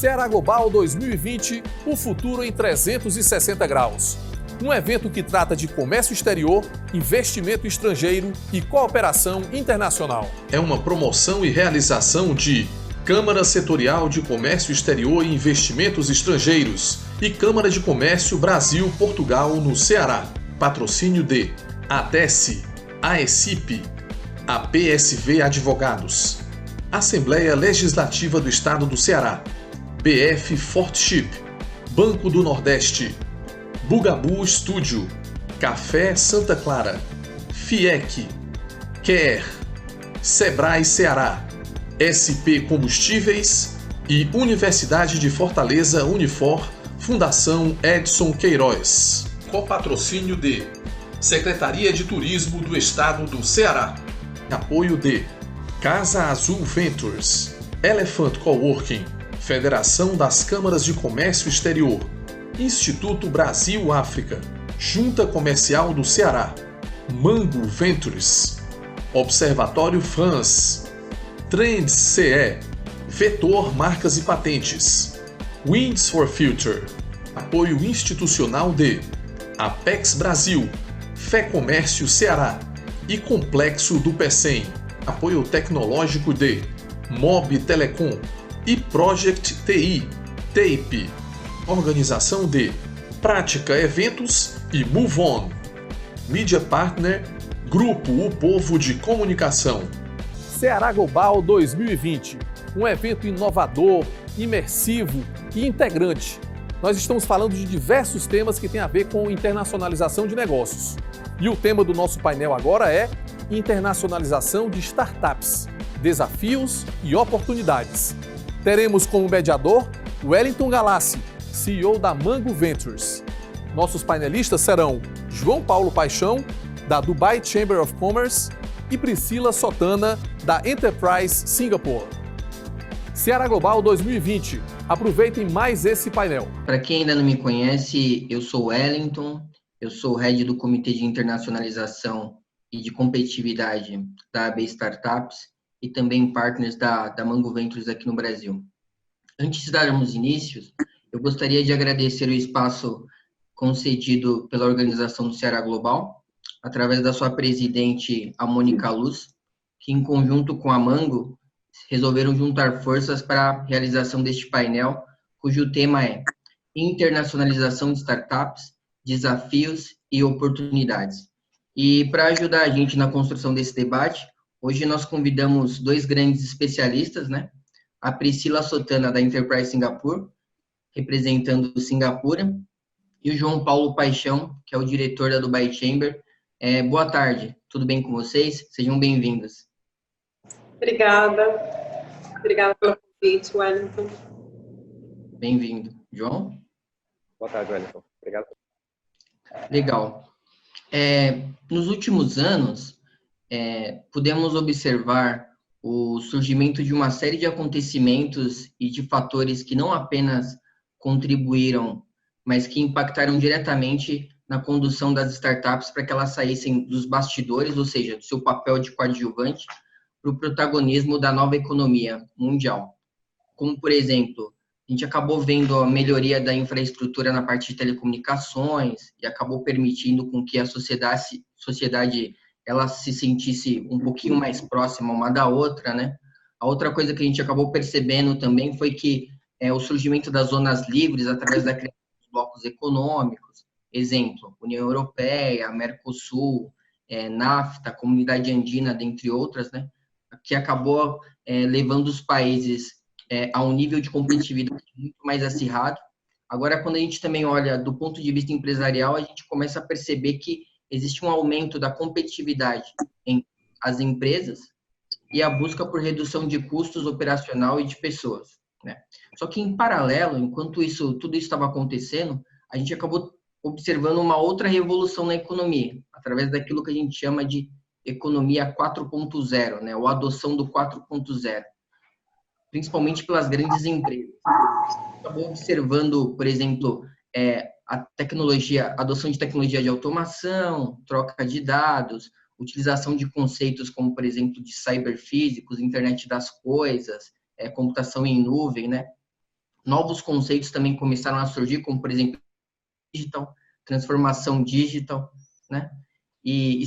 Ceará Global 2020, o futuro em 360 graus. Um evento que trata de comércio exterior, investimento estrangeiro e cooperação internacional. É uma promoção e realização de Câmara Setorial de Comércio Exterior e Investimentos Estrangeiros e Câmara de Comércio Brasil-Portugal no Ceará. Patrocínio de ADESE, AECIP, APSV Advogados, Assembleia Legislativa do Estado do Ceará, BF Fortship, Banco do Nordeste, Bugabu Studio, Café Santa Clara, FIEC, Quer, Sebrae Ceará, SP Combustíveis e Universidade de Fortaleza Unifor, Fundação Edson Queiroz. Copatrocínio de Secretaria de Turismo do Estado do Ceará. Apoio de Casa Azul Ventures, Elephant Coworking, Federação das Câmaras de Comércio Exterior, Instituto Brasil-África, Junta Comercial do Ceará, Mango Ventures, Observatório France, Trends CE, Vetor Marcas e Patentes, Winds for Future, apoio institucional de Apex Brasil, Fé Comércio Ceará e Complexo do PECEM, apoio tecnológico de Mob Telecom e Project TI, TAPE, organização de Prática Eventos e Move On, Mídia Partner, Grupo O Povo de Comunicação. Ceará Global 2020, um evento inovador, imersivo e integrante. Nós estamos falando de diversos temas que têm a ver com internacionalização de negócios. E o tema do nosso painel agora é internacionalização de startups, desafios e oportunidades. Teremos como mediador Wellington Galassi, CEO da Mango Ventures. Nossos painelistas serão João Paulo Paixão, da Dubai Chamber of Commerce, e Priscila Sotana, da Enterprise Singapore. Ceará Global 2020. Aproveitem mais esse painel. Para quem ainda não me conhece, eu sou o Wellington, eu sou o head do Comitê de Internacionalização e de Competitividade da AB Startups e também partners da Mango Ventures aqui no Brasil. Antes de darmos início, eu gostaria de agradecer o espaço concedido pela organização do Ceará Global, através da sua presidente, a Mônica Luz, que em conjunto com a Mango, resolveram juntar forças para a realização deste painel, cujo tema é Internacionalização de Startups, Desafios e Oportunidades. E para ajudar a gente na construção desse debate, hoje nós convidamos dois grandes especialistas, né? A Priscila Sotana, da Enterprise Singapore, representando Singapura, e o João Paulo Paixão, que é o diretor da Dubai Chamber. Boa tarde, tudo bem com vocês? Sejam bem-vindos. Obrigada pelo convite, Wellington. Bem-vindo. João? Boa tarde, Wellington. Obrigado. Legal. Nos últimos anos, pudemos observar o surgimento de uma série de acontecimentos e de fatores que não apenas contribuíram, mas que impactaram diretamente na condução das startups para que elas saíssem dos bastidores, ou seja, do seu papel de coadjuvante, para o protagonismo da nova economia mundial. Como, por exemplo, a gente acabou vendo a melhoria da infraestrutura na parte de telecomunicações e acabou permitindo com que a sociedade ela se sentisse um pouquinho mais próxima uma da outra, né? A outra coisa que a gente acabou percebendo também foi que o surgimento das zonas livres através da criação dos blocos econômicos, exemplo, União Europeia, Mercosul, NAFTA, Comunidade Andina, dentre outras, né? Que acabou levando os países a um nível de competitividade muito mais acirrado. Agora, quando a gente também olha do ponto de vista empresarial, a gente começa a perceber que existe um aumento da competitividade entre as empresas e a busca por redução de custos operacional e de pessoas, né? Só que, em paralelo, enquanto tudo isso estava acontecendo, a gente acabou observando uma outra revolução na economia, através daquilo que a gente chama de economia 4.0, né? Ou adoção do 4.0, principalmente pelas grandes empresas. Acabou observando, por exemplo, a adoção de tecnologia de automação, troca de dados, utilização de conceitos como, por exemplo, de cyberfísicos, internet das coisas, computação em nuvem, né? Novos conceitos também começaram a surgir, como, por exemplo, digital, transformação digital, né? E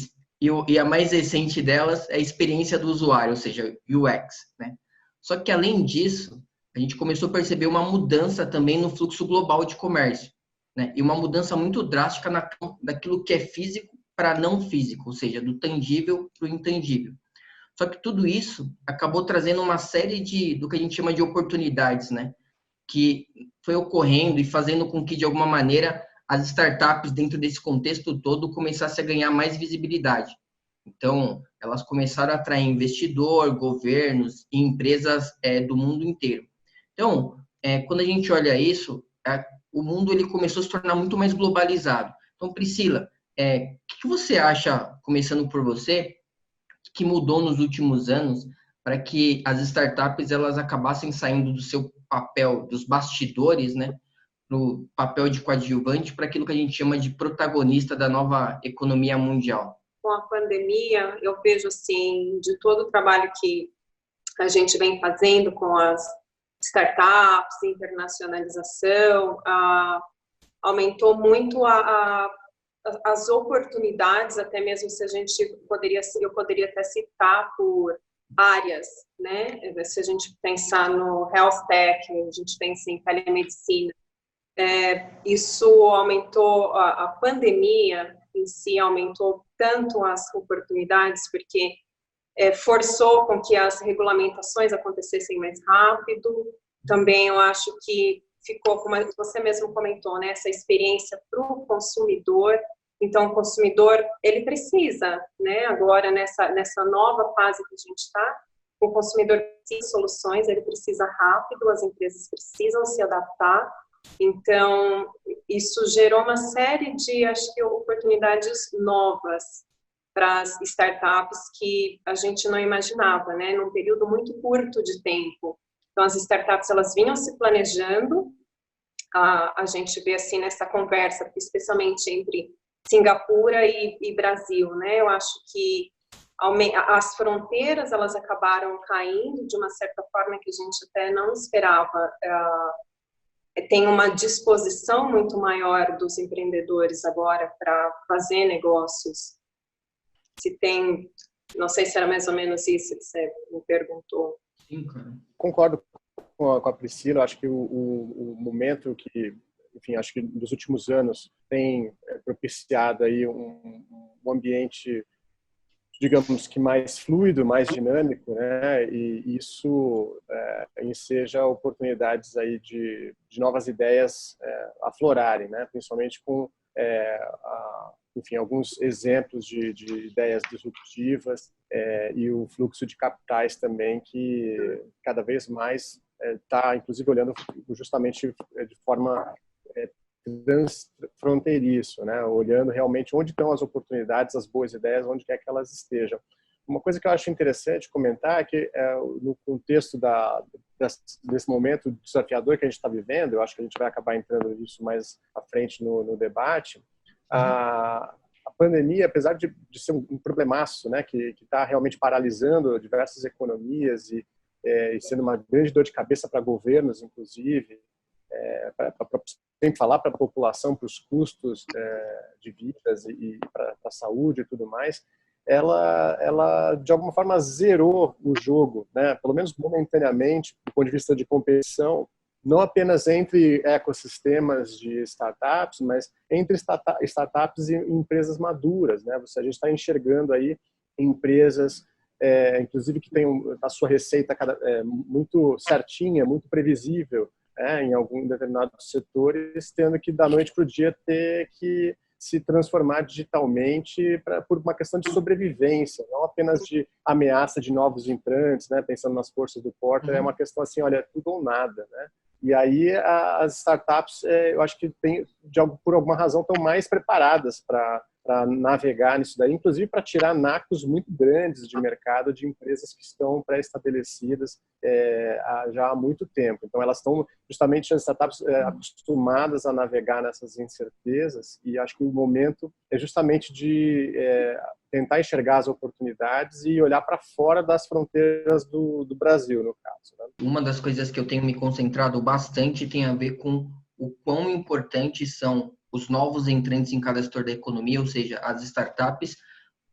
a mais recente delas é a experiência do usuário, ou seja, UX, né? Só que, além disso, a gente começou a perceber uma mudança também no fluxo global de comércio, né? E uma mudança muito drástica daquilo que é físico para não físico, ou seja, do tangível para o intangível. Só que tudo isso acabou trazendo uma série do que a gente chama de oportunidades, né? Que foi ocorrendo e fazendo com que, de alguma maneira, as startups, dentro desse contexto todo, começassem a ganhar mais visibilidade. Então, elas começaram a atrair investidor, governos e empresas do mundo inteiro. Então, quando a gente olha isso, o mundo ele começou a se tornar muito mais globalizado. Então, Priscila, o que você acha, começando por você, que mudou nos últimos anos para que as startups elas acabassem saindo do seu papel dos bastidores, né, no papel de coadjuvante para aquilo que a gente chama de protagonista da nova economia mundial? Com a pandemia, eu vejo assim, de todo o trabalho que a gente vem fazendo com as startups, internacionalização, aumentou muito as oportunidades, até mesmo se eu poderia até citar por áreas, né? Se a gente pensar no health tech, a gente pensa em telemedicina, isso aumentou, a pandemia em si aumentou tanto as oportunidades, porque forçou com que as regulamentações acontecessem mais rápido. Também eu acho que ficou, como você mesmo comentou, né, essa experiência para o consumidor. Então, o consumidor, ele precisa, né, agora nessa nova fase que a gente está, o consumidor precisa de soluções, ele precisa rápido, as empresas precisam se adaptar. Então, isso gerou uma série de, acho que, oportunidades novas para as startups que a gente não imaginava, né, num período muito curto de tempo. Então, as startups, elas vinham se planejando, a gente vê assim nessa conversa, especialmente entre Singapura e Brasil, né, eu acho que as fronteiras, elas acabaram caindo de uma certa forma que a gente até não esperava. Tem uma disposição muito maior dos empreendedores agora para fazer negócios. Não sei se era mais ou menos isso que você me perguntou. Sim, cara. Concordo com a Priscila. Acho que o momento que, enfim, acho que nos últimos anos tem propiciado aí um ambiente, digamos que mais fluido, mais dinâmico, né? E isso enseja oportunidades aí de novas ideias aflorarem, né? Principalmente com enfim, alguns exemplos de ideias disruptivas e o fluxo de capitais também que cada vez mais está, inclusive, olhando justamente de forma transfronteiriço, né? Olhando realmente onde estão as oportunidades, as boas ideias, onde quer que elas estejam. Uma coisa que eu acho interessante comentar é que no contexto desse momento desafiador que a gente está vivendo, eu acho que a gente vai acabar entrando nisso mais à frente no debate, a pandemia, apesar de ser um problemaço, né, que está realmente paralisando diversas economias e sendo uma grande dor de cabeça para governos, inclusive, para sempre falar para a população, para os custos de vidas e para a saúde e tudo mais, ela de alguma forma zerou o jogo, né, pelo menos momentaneamente, do ponto de vista de competição, não apenas entre ecossistemas de startups, mas entre startups e empresas maduras, né? A gente está enxergando aí empresas, inclusive que têm a sua receita muito certinha, muito previsível, em algum determinados setores, tendo que da noite para o dia ter que se transformar digitalmente por uma questão de sobrevivência, não apenas de ameaça de novos entrantes, né? Pensando nas forças do Porter, é uma questão assim, olha, tudo ou nada, né? E aí as startups, eu acho que por alguma razão estão mais preparadas para navegar nisso daí, inclusive para tirar nacos muito grandes de mercado de empresas que estão pré-estabelecidas já há muito tempo. Então elas estão justamente, as startups acostumadas a navegar nessas incertezas, e acho que o momento é justamente de tentar enxergar as oportunidades e olhar para fora das fronteiras do Brasil, no caso, né? Uma das coisas que eu tenho me concentrado bastante tem a ver com o quão importantes são os novos entrantes em cada setor da economia, ou seja, as startups,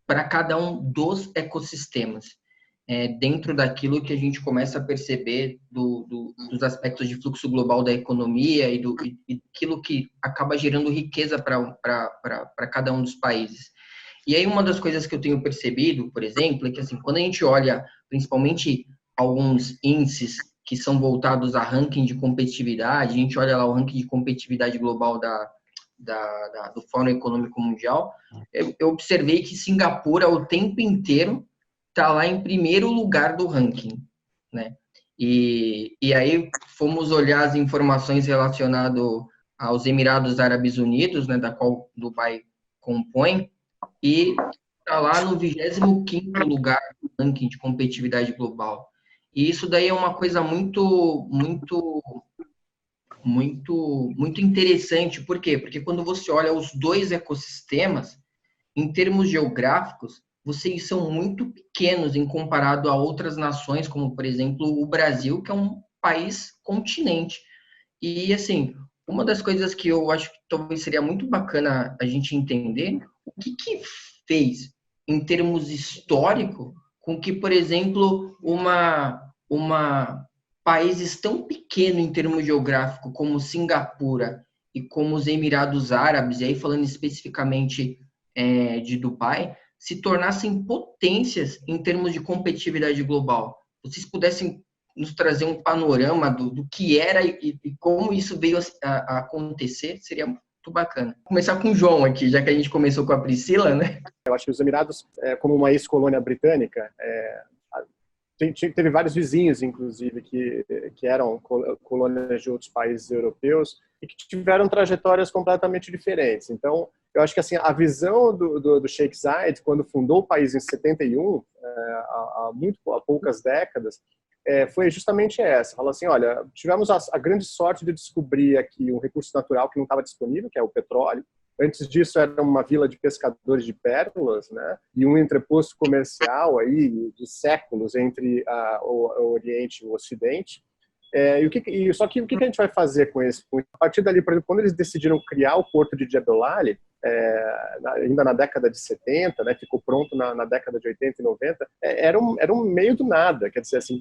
para cada um dos ecossistemas. Dentro daquilo que a gente começa a perceber dos aspectos de fluxo global da economia e daquilo que acaba gerando riqueza para cada um dos países. E aí uma das coisas que eu tenho percebido, por exemplo, é que assim, quando a gente olha principalmente alguns índices que são voltados a ranking de competitividade, a gente olha lá o ranking de competitividade global do Fórum Econômico Mundial, eu observei que Singapura o tempo inteiro está lá em primeiro lugar do ranking, né? E aí fomos olhar as informações relacionadas aos Emirados Árabes Unidos, né, da qual Dubai compõe, e está lá no 25º lugar do ranking de competitividade global. E isso daí é uma coisa muito interessante. Por quê? Porque quando você olha os dois ecossistemas, em termos geográficos, vocês são muito pequenos em comparado a outras nações, como, por exemplo, o Brasil, que é um país continente. E, assim, uma das coisas que eu acho que talvez seria muito bacana a gente entender, o que fez, em termos históricos, com que, por exemplo, países tão pequenos em termos geográficos como Singapura e como os Emirados Árabes, e aí falando especificamente de Dubai, se tornassem potências em termos de competitividade global. Vocês pudessem nos trazer um panorama do que era e como isso veio a acontecer, seria muito bacana. Vou começar com o João aqui, já que a gente começou com a Priscila, né? Eu acho que os Emirados, como uma ex-colônia britânica, teve vários vizinhos, inclusive, que eram colônias de outros países europeus e que tiveram trajetórias completamente diferentes. Então, eu acho que assim, a visão do Sheikh Zayed, quando fundou o país em 71, há poucas décadas, foi justamente essa. Falou assim, olha, tivemos a grande sorte de descobrir aqui um recurso natural que não estava disponível, que é o petróleo. Antes disso era uma vila de pescadores de pérolas, né? E um entreposto comercial aí de séculos entre o Oriente e o Ocidente. Só que o que a gente vai fazer com isso? A partir dali, por exemplo, quando eles decidiram criar o porto de Jebel Ali, ainda na década de 70, né, ficou pronto na década de 80 e 90, era um meio do nada. Quer dizer, assim,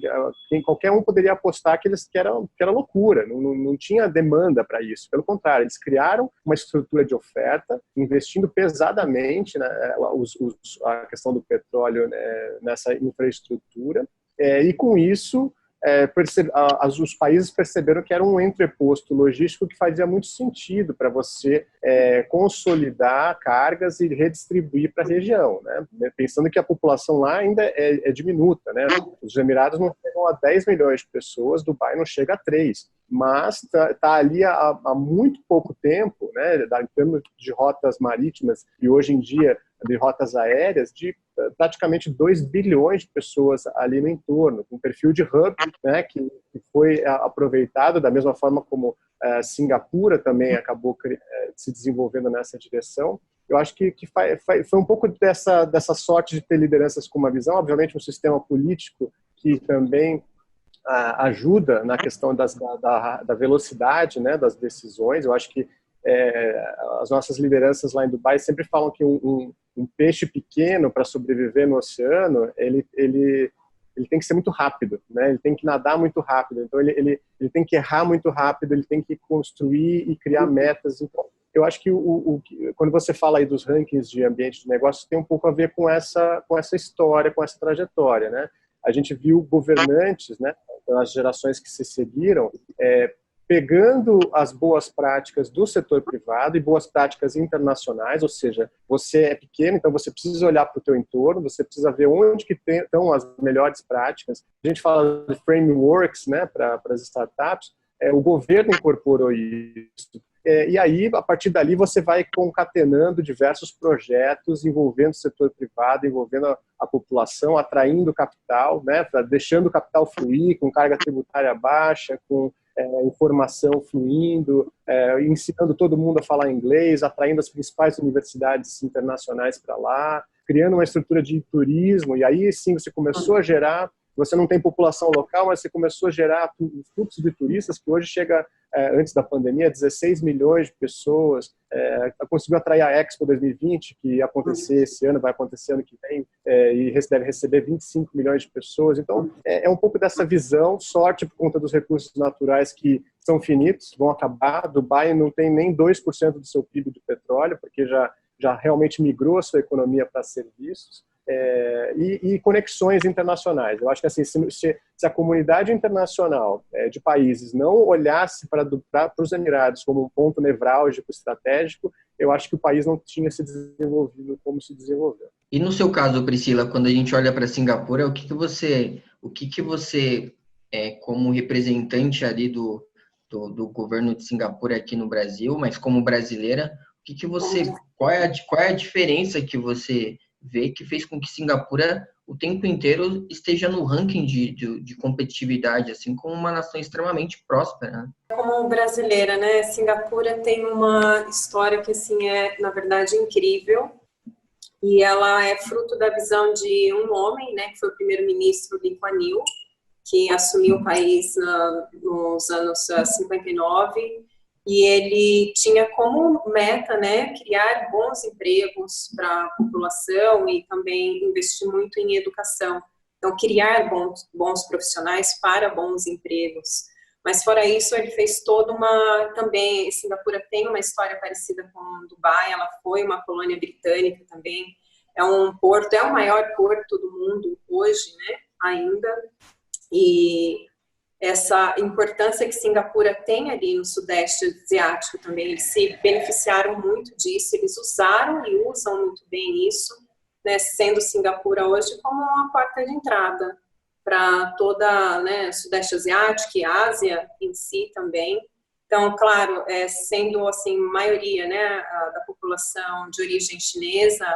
qualquer um poderia apostar que era loucura, não tinha demanda para isso. Pelo contrário, eles criaram uma estrutura de oferta, investindo pesadamente, né, a questão do petróleo, né, nessa infraestrutura, e com isso os países perceberam que era um entreposto logístico que fazia muito sentido para você consolidar cargas e redistribuir para a região, né? Pensando que a população lá ainda é diminuta, né? Os Emirados não chegam a 10 milhões de pessoas, Dubai não chega a 3, mas está ali há muito pouco tempo, né? Em termos de rotas marítimas e hoje em dia de rotas aéreas, de praticamente 2 bilhões de pessoas ali no entorno, com um perfil de hub, né, que foi aproveitado da mesma forma como Singapura também acabou se desenvolvendo nessa direção. Eu acho que foi um pouco dessa sorte de ter lideranças com uma visão, obviamente um sistema político que também ajuda na questão da velocidade, né, das decisões. Eu acho que as nossas lideranças lá em Dubai sempre falam que um peixe pequeno, para sobreviver no oceano, ele tem que ser muito rápido, né? Ele tem que nadar muito rápido, então ele tem que errar muito rápido, ele tem que construir e criar metas. Então, eu acho que quando você fala aí dos rankings de ambiente de negócios, tem um pouco a ver com essa história, com essa trajetória, né? A gente viu governantes, né, as gerações que se seguiram, pegando as boas práticas do setor privado e boas práticas internacionais, ou seja, você é pequeno, então você precisa olhar para o teu entorno, você precisa ver onde que estão as melhores práticas. A gente fala de frameworks, né, para as startups, o governo incorporou isso. E aí, a partir dali, você vai concatenando diversos projetos envolvendo o setor privado, envolvendo a população, atraindo capital, né, deixando o capital fluir com carga tributária baixa, com informação fluindo, ensinando todo mundo a falar inglês, atraindo as principais universidades internacionais para lá, criando uma estrutura de turismo, e aí sim você começou a gerar, você não tem população local, mas você começou a gerar fluxo de turistas, que hoje chega, antes da pandemia, 16 milhões de pessoas, conseguiu atrair a Expo 2020, que ia acontecer esse ano, vai acontecer ano que vem, e deve receber 25 milhões de pessoas. Então, é um pouco dessa visão, sorte por conta dos recursos naturais que são finitos, vão acabar. Dubai não tem nem 2% do seu PIB de petróleo, porque já realmente migrou a sua economia para serviços. E conexões internacionais. Eu acho que assim, se a comunidade internacional de países não olhasse para os Emirados como um ponto nevrálgico estratégico, eu acho que o país não tinha se desenvolvido como se desenvolveu. E no seu caso, Priscila, quando a gente olha para Singapura, o que que você como representante ali do governo de Singapura aqui no Brasil, mas como brasileira, qual é a diferença que você vê que fez com que Singapura o tempo inteiro esteja no ranking de competitividade, assim como uma nação extremamente próspera, né? Como brasileira, né? Singapura tem uma história que assim na verdade incrível, e ela é fruto da visão de um homem, né, que foi o primeiro-ministro Lee Kuan Yew, que assumiu o país nos anos 59. E ele tinha como meta, né, criar bons empregos para a população e também investir muito em educação. Então, criar bons profissionais para bons empregos. Mas, fora isso, ele fez também, Singapura tem uma história parecida com Dubai, ela foi uma colônia britânica também. É um porto, é o maior porto do mundo hoje, né, ainda. E essa importância que Singapura tem ali no Sudeste Asiático também, eles se beneficiaram muito disso, eles usaram e usam muito bem isso, né, sendo Singapura hoje como uma porta de entrada para toda, né, Sudeste Asiático e Ásia em si também. Então, claro, sendo assim maioria, né, da população de origem chinesa,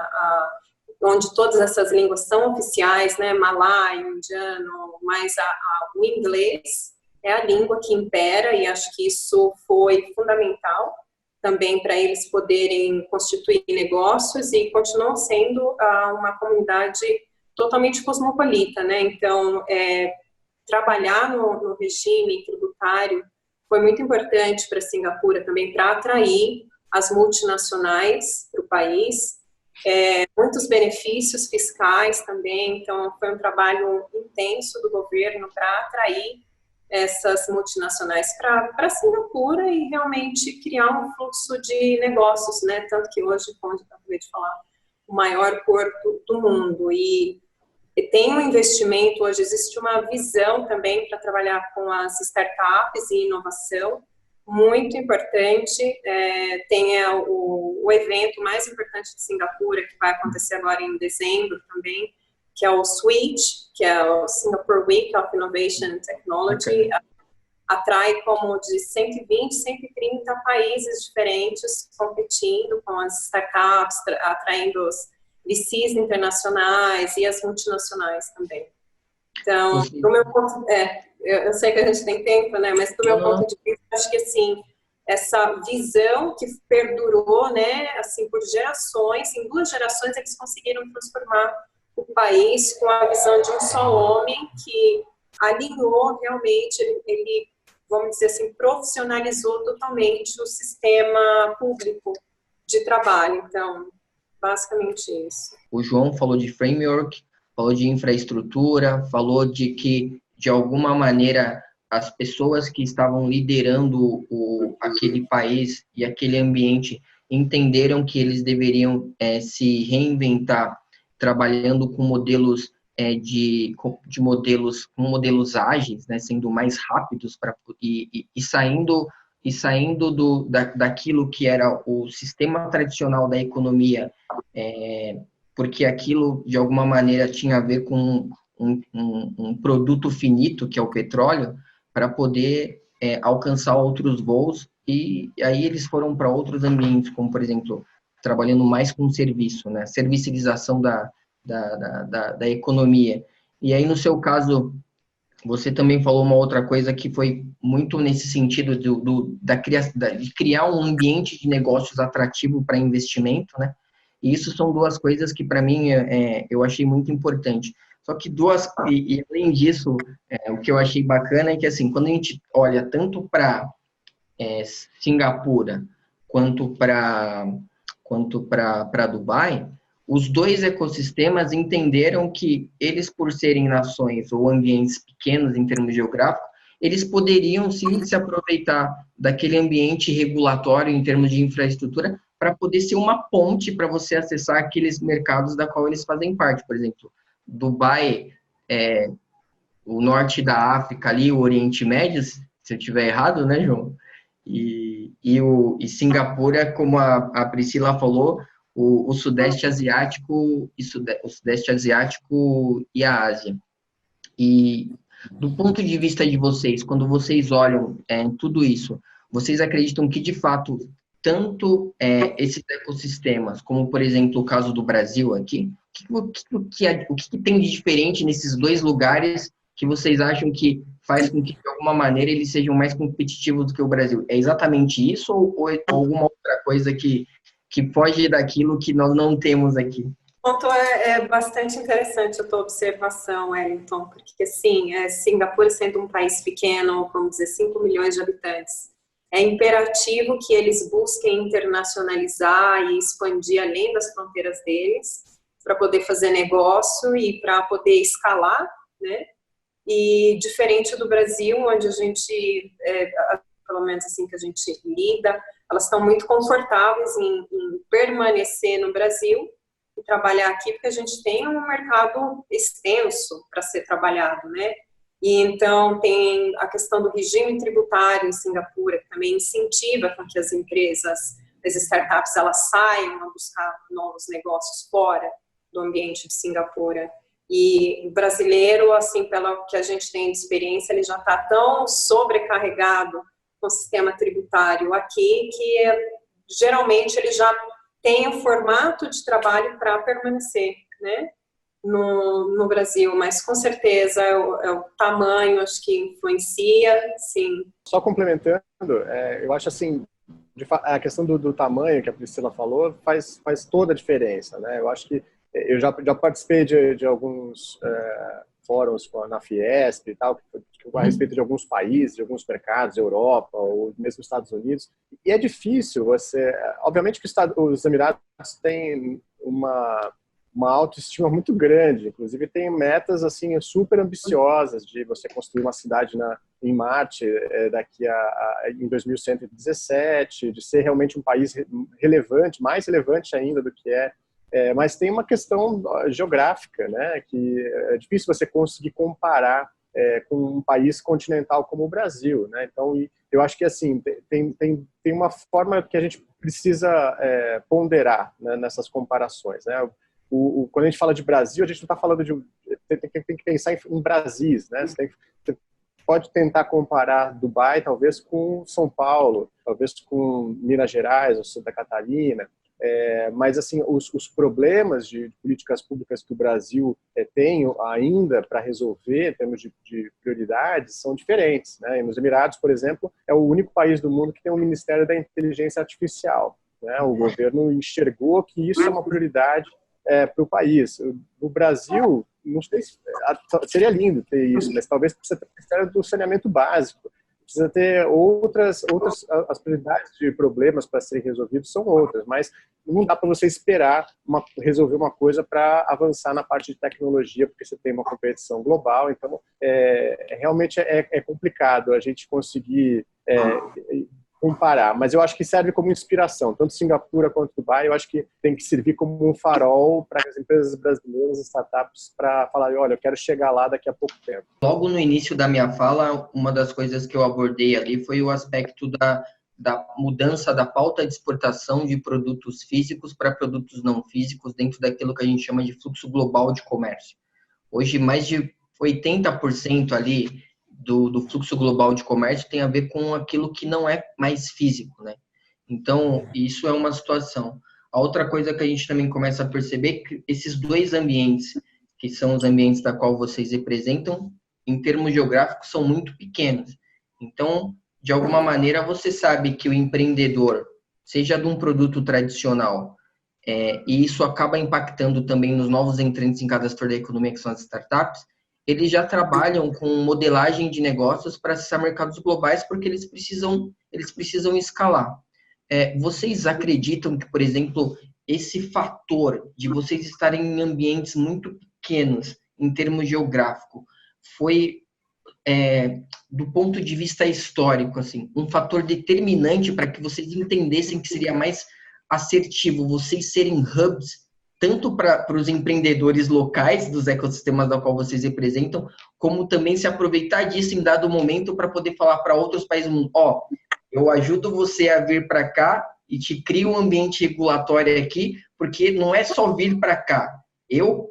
onde todas essas línguas são oficiais, né, malaio, indiano, mas o inglês é a língua que impera, e acho que isso foi fundamental também para eles poderem constituir negócios, e continuam sendo uma comunidade totalmente cosmopolita, né? Então, trabalhar no regime tributário foi muito importante para Singapura também, para atrair as multinacionais para o país. Muitos benefícios fiscais também, então foi um trabalho intenso do governo para atrair essas multinacionais para Singapura e realmente criar um fluxo de negócios, né? Tanto que hoje, como eu acabei de falar, o maior porto do mundo, e tem um investimento, hoje existe uma visão também para trabalhar com as startups e inovação, muito importante. Tem o evento mais importante de Singapura, que vai acontecer agora em dezembro também, que é o SWITCH, que é o Singapore Week of Innovation and Technology. Okay. Atrai como de 120, 130 países diferentes competindo com as startups, atraindo os VCs internacionais e as multinacionais também. Então, do meu ponto, eu sei que a gente tem tempo, né? Mas do meu ponto de vista, acho que assim, essa visão que perdurou, né? Assim, por gerações, em 2 gerações eles conseguiram transformar o país com a visão de um só homem que alinhou realmente, ele, vamos dizer assim, profissionalizou totalmente o sistema público de trabalho. Então, basicamente isso. O João falou de framework, falou de infraestrutura, falou de que, de alguma maneira, as pessoas que estavam liderando aquele país e aquele ambiente entenderam que eles deveriam se reinventar, trabalhando com modelos com modelos ágeis, né, sendo mais rápidos e saindo daquilo que era o sistema tradicional da economia, porque aquilo de alguma maneira tinha a ver com um produto finito, que é o petróleo, para poder alcançar outros voos, e aí eles foram para outros ambientes, como por exemplo trabalhando mais com serviço, né? Servicialização da economia. E aí, no seu caso, você também falou uma outra coisa que foi muito nesse sentido de criar um ambiente de negócios atrativo para investimento, né? E isso são duas coisas que, para mim, eu achei muito importante. Só que e além disso, o que eu achei bacana é que, assim, quando a gente olha tanto para Singapura quanto para Dubai, os dois ecossistemas entenderam que eles, por serem nações ou ambientes pequenos em termos geográficos, eles poderiam sim se aproveitar daquele ambiente regulatório em termos de infraestrutura para poder ser uma ponte para você acessar aqueles mercados da qual eles fazem parte. Por exemplo, Dubai, o norte da África ali, o Oriente Médio, se eu estiver errado, né, João? E Singapura, como a Priscila falou, o Sudeste Asiático e a Ásia. E do ponto de vista de vocês, quando vocês olham tudo isso, vocês acreditam que, de fato, tanto esses ecossistemas, como, por exemplo, o caso do Brasil aqui, o que tem de diferente nesses dois lugares que vocês acham que faz com que, de alguma maneira, eles sejam mais competitivos do que o Brasil? É exatamente isso ou alguma outra coisa que foge daquilo que nós não temos aqui? O ponto é bastante interessante a tua observação, Wellington, porque, assim, Singapura sendo um país pequeno, vamos dizer, 5 milhões de habitantes, é imperativo que eles busquem internacionalizar e expandir além das fronteiras deles, para poder fazer negócio e para poder escalar, né? E diferente do Brasil, onde a gente, pelo menos assim que a gente lida, elas estão muito confortáveis em permanecer no Brasil e trabalhar aqui, porque a gente tem um mercado extenso para ser trabalhado, né? E então tem a questão do regime tributário em Singapura, que também incentiva com que as empresas, as startups, elas saiam a buscar novos negócios fora do ambiente de Singapura. E o brasileiro, assim, pelo que a gente tem de experiência, ele já está tão sobrecarregado com o sistema tributário aqui, que geralmente ele já tem o formato de trabalho para permanecer, né, no Brasil, mas com certeza é o tamanho, acho que influencia, sim. Só complementando, eu acho assim, a questão do tamanho que a Priscila falou faz toda a diferença, né? Eu acho que eu já participei de alguns fóruns na Fiesp e tal, a respeito de alguns países, de alguns mercados, Europa ou mesmo Estados Unidos. E é difícil você... Obviamente que os Emirados têm uma autoestima muito grande, inclusive tem metas assim super ambiciosas de você construir uma cidade em Marte em 2117, de ser realmente um país relevante, mais relevante ainda do que mas tem uma questão geográfica, né, que é difícil você conseguir comparar com um país continental como o Brasil, né? Então, eu acho que assim tem uma forma que a gente precisa ponderar, né, nessas comparações, né? Quando a gente fala de Brasil, a gente não está falando tem que pensar em Brasis, né? Você pode tentar comparar Dubai, talvez, com São Paulo, talvez com Minas Gerais ou Santa Catarina. Mas assim, os problemas de políticas públicas que o Brasil tem ainda para resolver em termos de prioridades são diferentes, né? E nos Emirados, por exemplo, é o único país do mundo que tem um Ministério da Inteligência Artificial, né? O governo enxergou que isso é uma prioridade para o país. No Brasil, não sei se seria lindo ter isso, mas talvez precisa ter o Ministério do Saneamento Básico. Precisa ter as prioridades de problemas para serem resolvidos são outras, mas não dá para você esperar resolver uma coisa para avançar na parte de tecnologia, porque você tem uma competição global, então realmente é complicado a gente conseguir comparar, mas eu acho que serve como inspiração, tanto Singapura quanto Dubai, eu acho que tem que servir como um farol para as empresas brasileiras, startups, para falar, olha, eu quero chegar lá daqui a pouco tempo. Logo no início da minha fala, uma das coisas que eu abordei ali foi o aspecto da mudança da pauta de exportação de produtos físicos para produtos não físicos dentro daquilo que a gente chama de fluxo global de comércio. Hoje, mais de 80% ali do fluxo global de comércio tem a ver com aquilo que não é mais físico, né? Então, isso é uma situação. A outra coisa que a gente também começa a perceber é que esses dois ambientes, que são os ambientes da qual vocês representam, em termos geográficos, são muito pequenos. Então, de alguma maneira, você sabe que o empreendedor, seja de um produto tradicional, e isso acaba impactando também nos novos entrantes em cada setor da economia, que são as startups, eles já trabalham com modelagem de negócios para acessar mercados globais, porque eles precisam escalar. Vocês acreditam que, por exemplo, esse fator de vocês estarem em ambientes muito pequenos, em termos geográficos, foi, do ponto de vista histórico, assim, um fator determinante para que vocês entendessem que seria mais assertivo vocês serem hubs, tanto para os empreendedores locais dos ecossistemas da qual vocês representam, como também se aproveitar disso em dado momento para poder falar para outros países do mundo, eu ajudo você a vir para cá e te crio um ambiente regulatório aqui, porque não é só vir para cá. Eu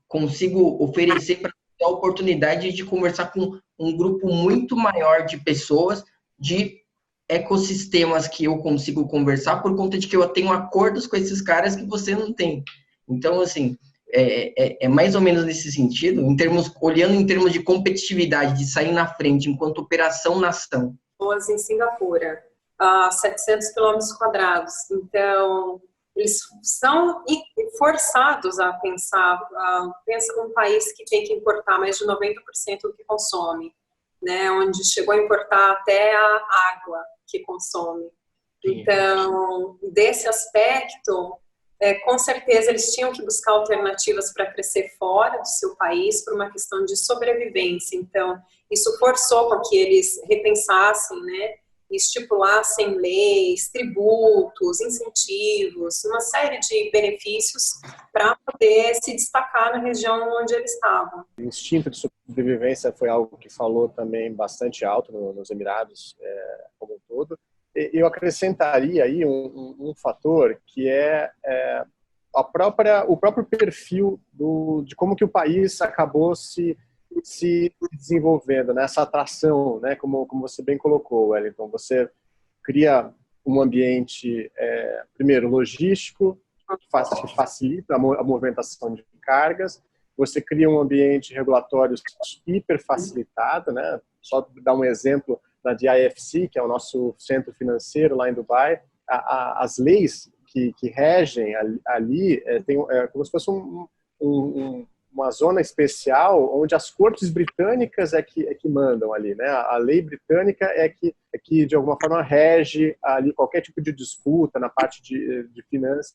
consigo oferecer para você a oportunidade de conversar com um grupo muito maior de pessoas, de ecossistemas que eu consigo conversar por conta de que eu tenho acordos com esses caras que você não tem. Então, assim, é mais ou menos nesse sentido, olhando em termos de competitividade, de sair na frente enquanto operação-nação. Em Singapura, 700 quilômetros quadrados. Então, eles são forçados a pensar, pensa num país que tem que importar mais de 90% do que consome, né? Onde chegou a importar até a água que consome. Então, desse aspecto, com certeza eles tinham que buscar alternativas para crescer fora do seu país por uma questão de sobrevivência. Então, isso forçou com que eles repensassem, né, estipulassem leis, tributos, incentivos, uma série de benefícios para poder se destacar na região onde eles estavam. O instinto de sobrevivência foi algo que falou também bastante alto nos Emirados como um todo. Eu acrescentaria aí um fator que é o próprio perfil de como que o país acabou se desenvolvendo, né? Essa atração, né? Como você bem colocou, Wellington. Você cria um ambiente, primeiro, logístico, que facilita a movimentação de cargas. Você cria um ambiente regulatório hiper facilitado, né? Só dar um exemplo da DIFC, que é o nosso centro financeiro lá em Dubai. As leis que regem ali tem como se fosse uma zona especial onde as cortes britânicas é que mandam ali, né? A lei britânica é que de alguma forma rege ali qualquer tipo de disputa na parte de finanças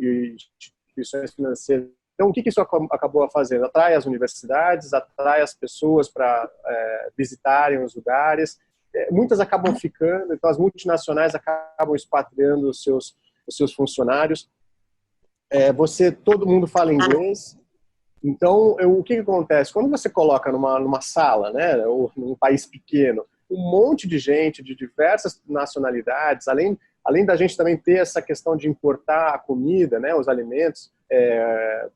e instituições financeiras. Então, o que isso acabou fazendo? Atrai as universidades, atrai as pessoas para visitarem os lugares. Muitas acabam ficando, então as multinacionais acabam expatriando os seus funcionários. Todo mundo fala inglês. Então, o que acontece? Quando você coloca numa sala, né, ou num país pequeno, um monte de gente de diversas nacionalidades, além da gente também ter essa questão de importar a comida, né, os alimentos,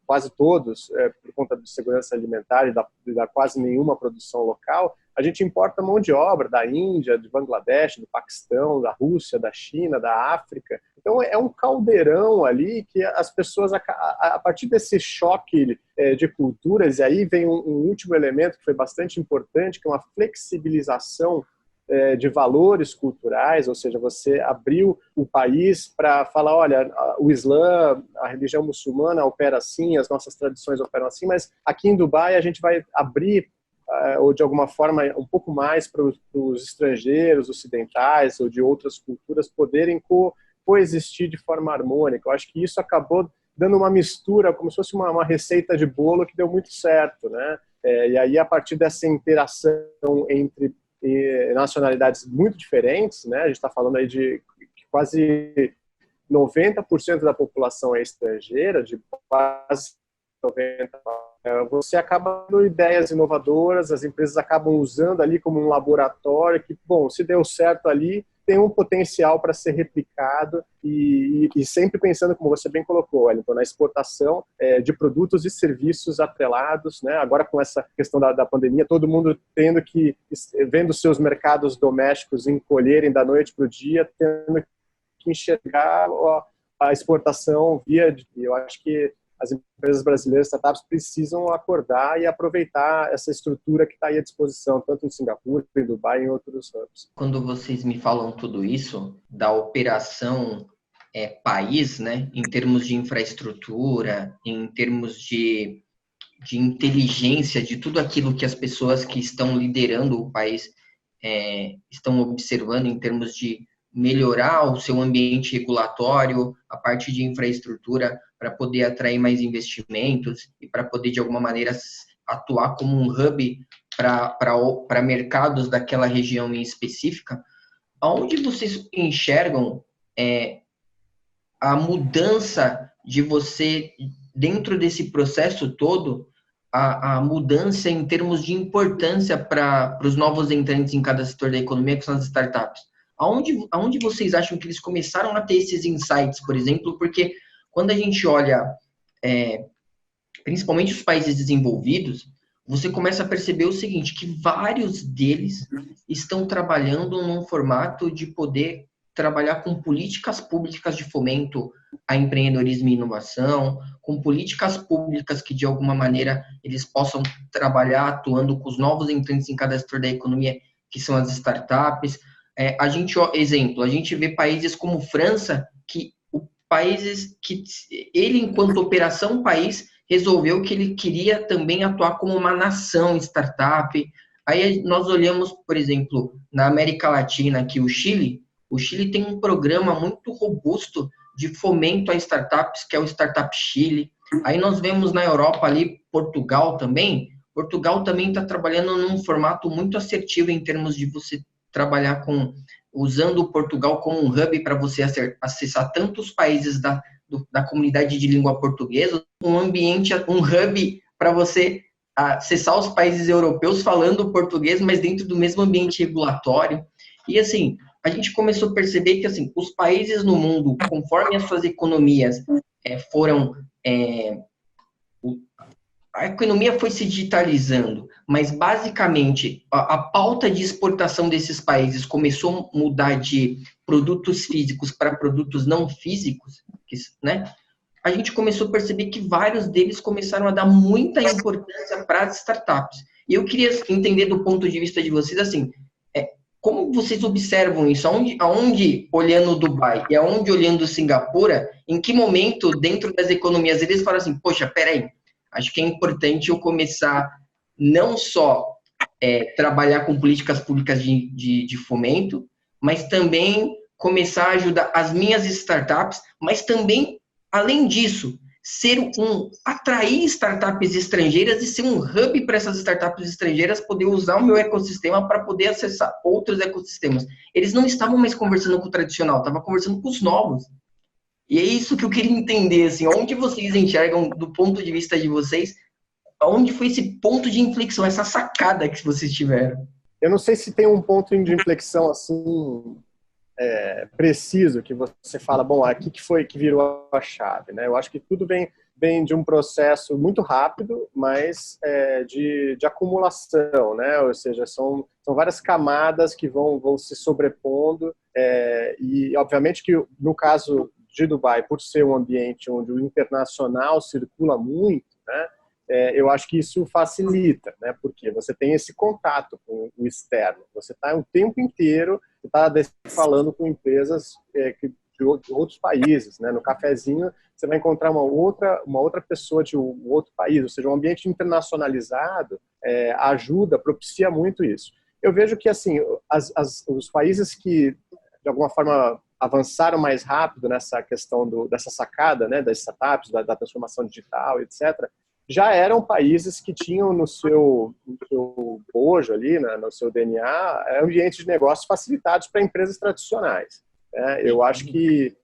quase todos, por conta de segurança alimentar e da quase nenhuma produção local, a gente importa mão de obra da Índia, de Bangladesh, do Paquistão, da Rússia, da China, da África. Então, é um caldeirão ali que as pessoas, a partir desse choque de culturas, e aí vem um último elemento que foi bastante importante, que é uma flexibilização de valores culturais, ou seja, você abriu o país para falar, olha, o Islã, a religião muçulmana opera assim, as nossas tradições operam assim, mas aqui em Dubai a gente vai abrir, ou de alguma forma, um pouco mais para os estrangeiros ocidentais ou de outras culturas poderem coexistir de forma harmônica. Eu acho que isso acabou dando uma mistura, como se fosse uma receita de bolo que deu muito certo, né? E aí, a partir dessa interação entre nacionalidades muito diferentes, né? A gente está falando aí de quase 90% da população é estrangeira, de quase 90%. Você acaba dando ideias inovadoras, as empresas acabam usando ali como um laboratório que, bom, se deu certo ali, tem um potencial para ser replicado e sempre pensando, como você bem colocou, Wellington, na exportação de produtos e serviços atrelados, né? Agora com essa questão da pandemia, todo mundo vendo seus mercados domésticos encolherem da noite para o dia, tendo que enxergar a exportação eu acho que as empresas brasileiras, startups, precisam acordar e aproveitar essa estrutura que está aí à disposição, tanto em Singapura, em Dubai e em outros hubs. Quando vocês me falam tudo isso, da operação país, né, em termos de infraestrutura, em termos de inteligência, de tudo aquilo que as pessoas que estão liderando o país estão observando em termos de melhorar o seu ambiente regulatório, a parte de infraestrutura para poder atrair mais investimentos e para poder, de alguma maneira, atuar como um hub para mercados daquela região em específica. Aonde vocês enxergam a mudança de você, dentro desse processo todo, a mudança em termos de importância para os novos entrantes em cada setor da economia, que são as startups? Aonde vocês acham que eles começaram a ter esses insights, por exemplo? Porque quando a gente olha, principalmente os países desenvolvidos, você começa a perceber o seguinte, que vários deles estão trabalhando num formato de poder trabalhar com políticas públicas de fomento a empreendedorismo e inovação, com políticas públicas que, de alguma maneira, eles possam trabalhar atuando com os novos entrantes em cada setor da economia, que são as startups. A gente vê países como França, ele, enquanto operação país, resolveu que ele queria também atuar como uma nação startup. Aí nós olhamos, por exemplo, na América Latina, aqui o Chile tem um programa muito robusto de fomento a startups, que é o Startup Chile. Aí nós vemos na Europa ali, Portugal também está trabalhando num formato muito assertivo em termos de você trabalhar usando o Portugal como um hub para você acessar tantos países da comunidade de língua portuguesa, um hub para você acessar os países europeus falando português, mas dentro do mesmo ambiente regulatório. E assim, a gente começou a perceber que assim, os países no mundo, conforme as suas economias a economia foi se digitalizando, mas basicamente a pauta de exportação desses países começou a mudar de produtos físicos para produtos não físicos, né? A gente começou a perceber que vários deles começaram a dar muita importância para as startups. E eu queria entender do ponto de vista de vocês, assim, como vocês observam isso? Aonde olhando Dubai e aonde olhando Singapura, em que momento dentro das economias eles falam assim, poxa, peraí, acho que é importante eu começar não só trabalhar com políticas públicas de fomento, mas também começar a ajudar as minhas startups, mas também, além disso, atrair startups estrangeiras e ser um hub para essas startups estrangeiras poder usar o meu ecossistema para poder acessar outros ecossistemas. Eles não estavam mais conversando com o tradicional, estavam conversando com os novos. E é isso que eu queria entender, assim, onde vocês enxergam, do ponto de vista de vocês, onde foi esse ponto de inflexão, essa sacada que vocês tiveram? Eu não sei se tem um ponto de inflexão assim preciso que você fala, bom, aqui que foi que virou a chave, né? Eu acho que tudo vem de um processo muito rápido, mas de acumulação, né? Ou seja, são várias camadas que vão se sobrepondo e, obviamente, que no caso de Dubai, por ser um ambiente onde o internacional circula muito, né? Eu acho que isso facilita, né? Porque você tem esse contato com o externo. Você está o tempo inteiro falando com empresas de outros países, né? No cafezinho você vai encontrar uma outra pessoa de um outro país. Ou seja, um ambiente internacionalizado propicia muito isso. Eu vejo que assim os países que de alguma forma avançaram mais rápido nessa questão dessa sacada, né? Das startups, da transformação digital, etc. Já eram países que tinham no seu bojo ali, né, no seu DNA, ambientes de negócios facilitados para empresas tradicionais. Eu acho que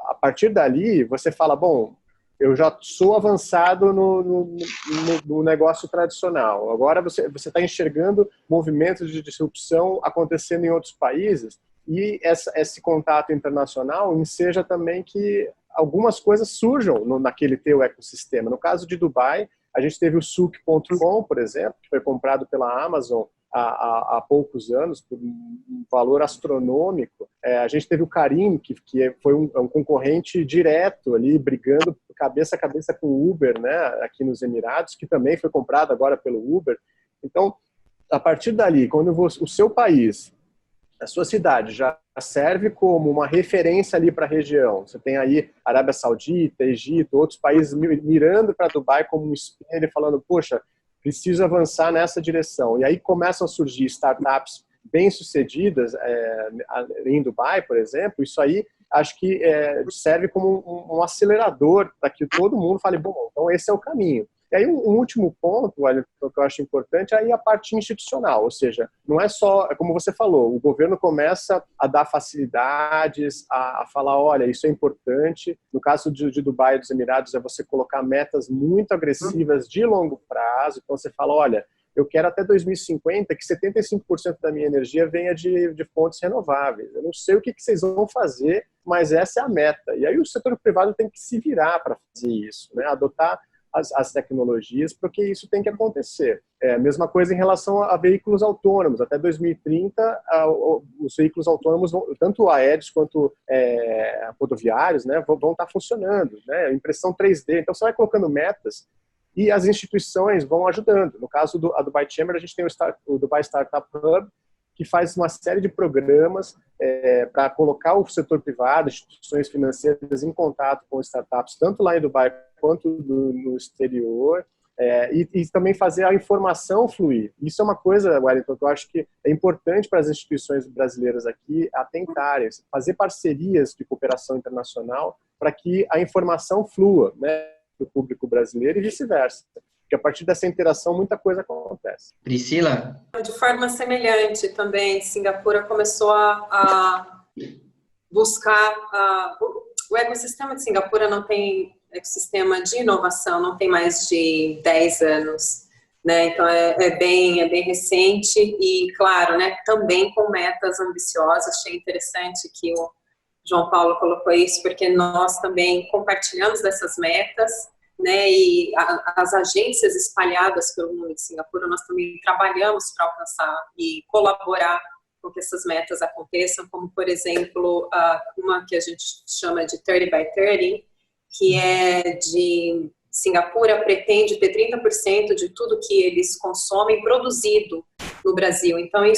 a partir dali você fala, bom, eu já sou avançado no negócio tradicional. Agora você está enxergando movimentos de disrupção acontecendo em outros países e esse contato internacional enseja também que algumas coisas surjam naquele teu ecossistema. No caso de Dubai, a gente teve o Souk.com, por exemplo, que foi comprado pela Amazon há poucos anos por um valor astronômico. A gente teve o Careem, que foi um concorrente direto ali, brigando cabeça a cabeça com o Uber, né, aqui nos Emirados, que também foi comprado agora pelo Uber. Então, a partir dali, quando o seu país a sua cidade já serve como uma referência ali para a região. Você tem aí Arábia Saudita, Egito, outros países mirando para Dubai como um espelho e falando, poxa, preciso avançar nessa direção. E aí começam a surgir startups bem-sucedidas em Dubai, por exemplo. Isso aí acho que serve como um acelerador para que todo mundo fale, bom, então esse é o caminho. E aí, um último ponto, Wellington, que eu acho importante, é aí a parte institucional, ou seja, não é só, como você falou, o governo começa a dar facilidades, a falar, olha, isso é importante. No caso de Dubai e dos Emirados, é você colocar metas muito agressivas de longo prazo. Então, você fala, olha, eu quero até 2050 que 75% da minha energia venha de fontes renováveis. Eu não sei o que vocês vão fazer, mas essa é a meta. E aí o setor privado tem que se virar para fazer isso, né? Adotar as tecnologias, porque isso tem que acontecer. Mesma coisa em relação a veículos autônomos. Até 2030, os veículos autônomos, tanto aéreos quanto rodoviários, né, vão estar funcionando, né? Impressão 3D. Então, você vai colocando metas e as instituições vão ajudando. No caso do Dubai Chamber, a gente tem o Dubai Startup Hub, que faz uma série de programas para colocar o setor privado, instituições financeiras em contato com startups, tanto lá em Dubai quanto no exterior, e também fazer a informação fluir. Isso é uma coisa, Wellington, que eu acho que é importante para as instituições brasileiras aqui atentarem, fazer parcerias de cooperação internacional para que a informação flua, né, para o público brasileiro e vice-versa. Porque a partir dessa interação, muita coisa acontece. Priscila? De forma semelhante também, Singapura começou a buscar... O ecossistema de Singapura não tem ecossistema de inovação, não tem mais de 10 anos, né? Então é bem recente e, claro, né, também com metas ambiciosas. Achei interessante que o João Paulo colocou isso, porque nós também compartilhamos dessas metas, né, e as agências espalhadas pelo mundo de Singapura, nós também trabalhamos para alcançar e colaborar com que essas metas aconteçam, como, por exemplo, uma que a gente chama de 30 by 30, que é de Singapura pretende ter 30% de tudo que eles consomem produzido no Brasil. Então, em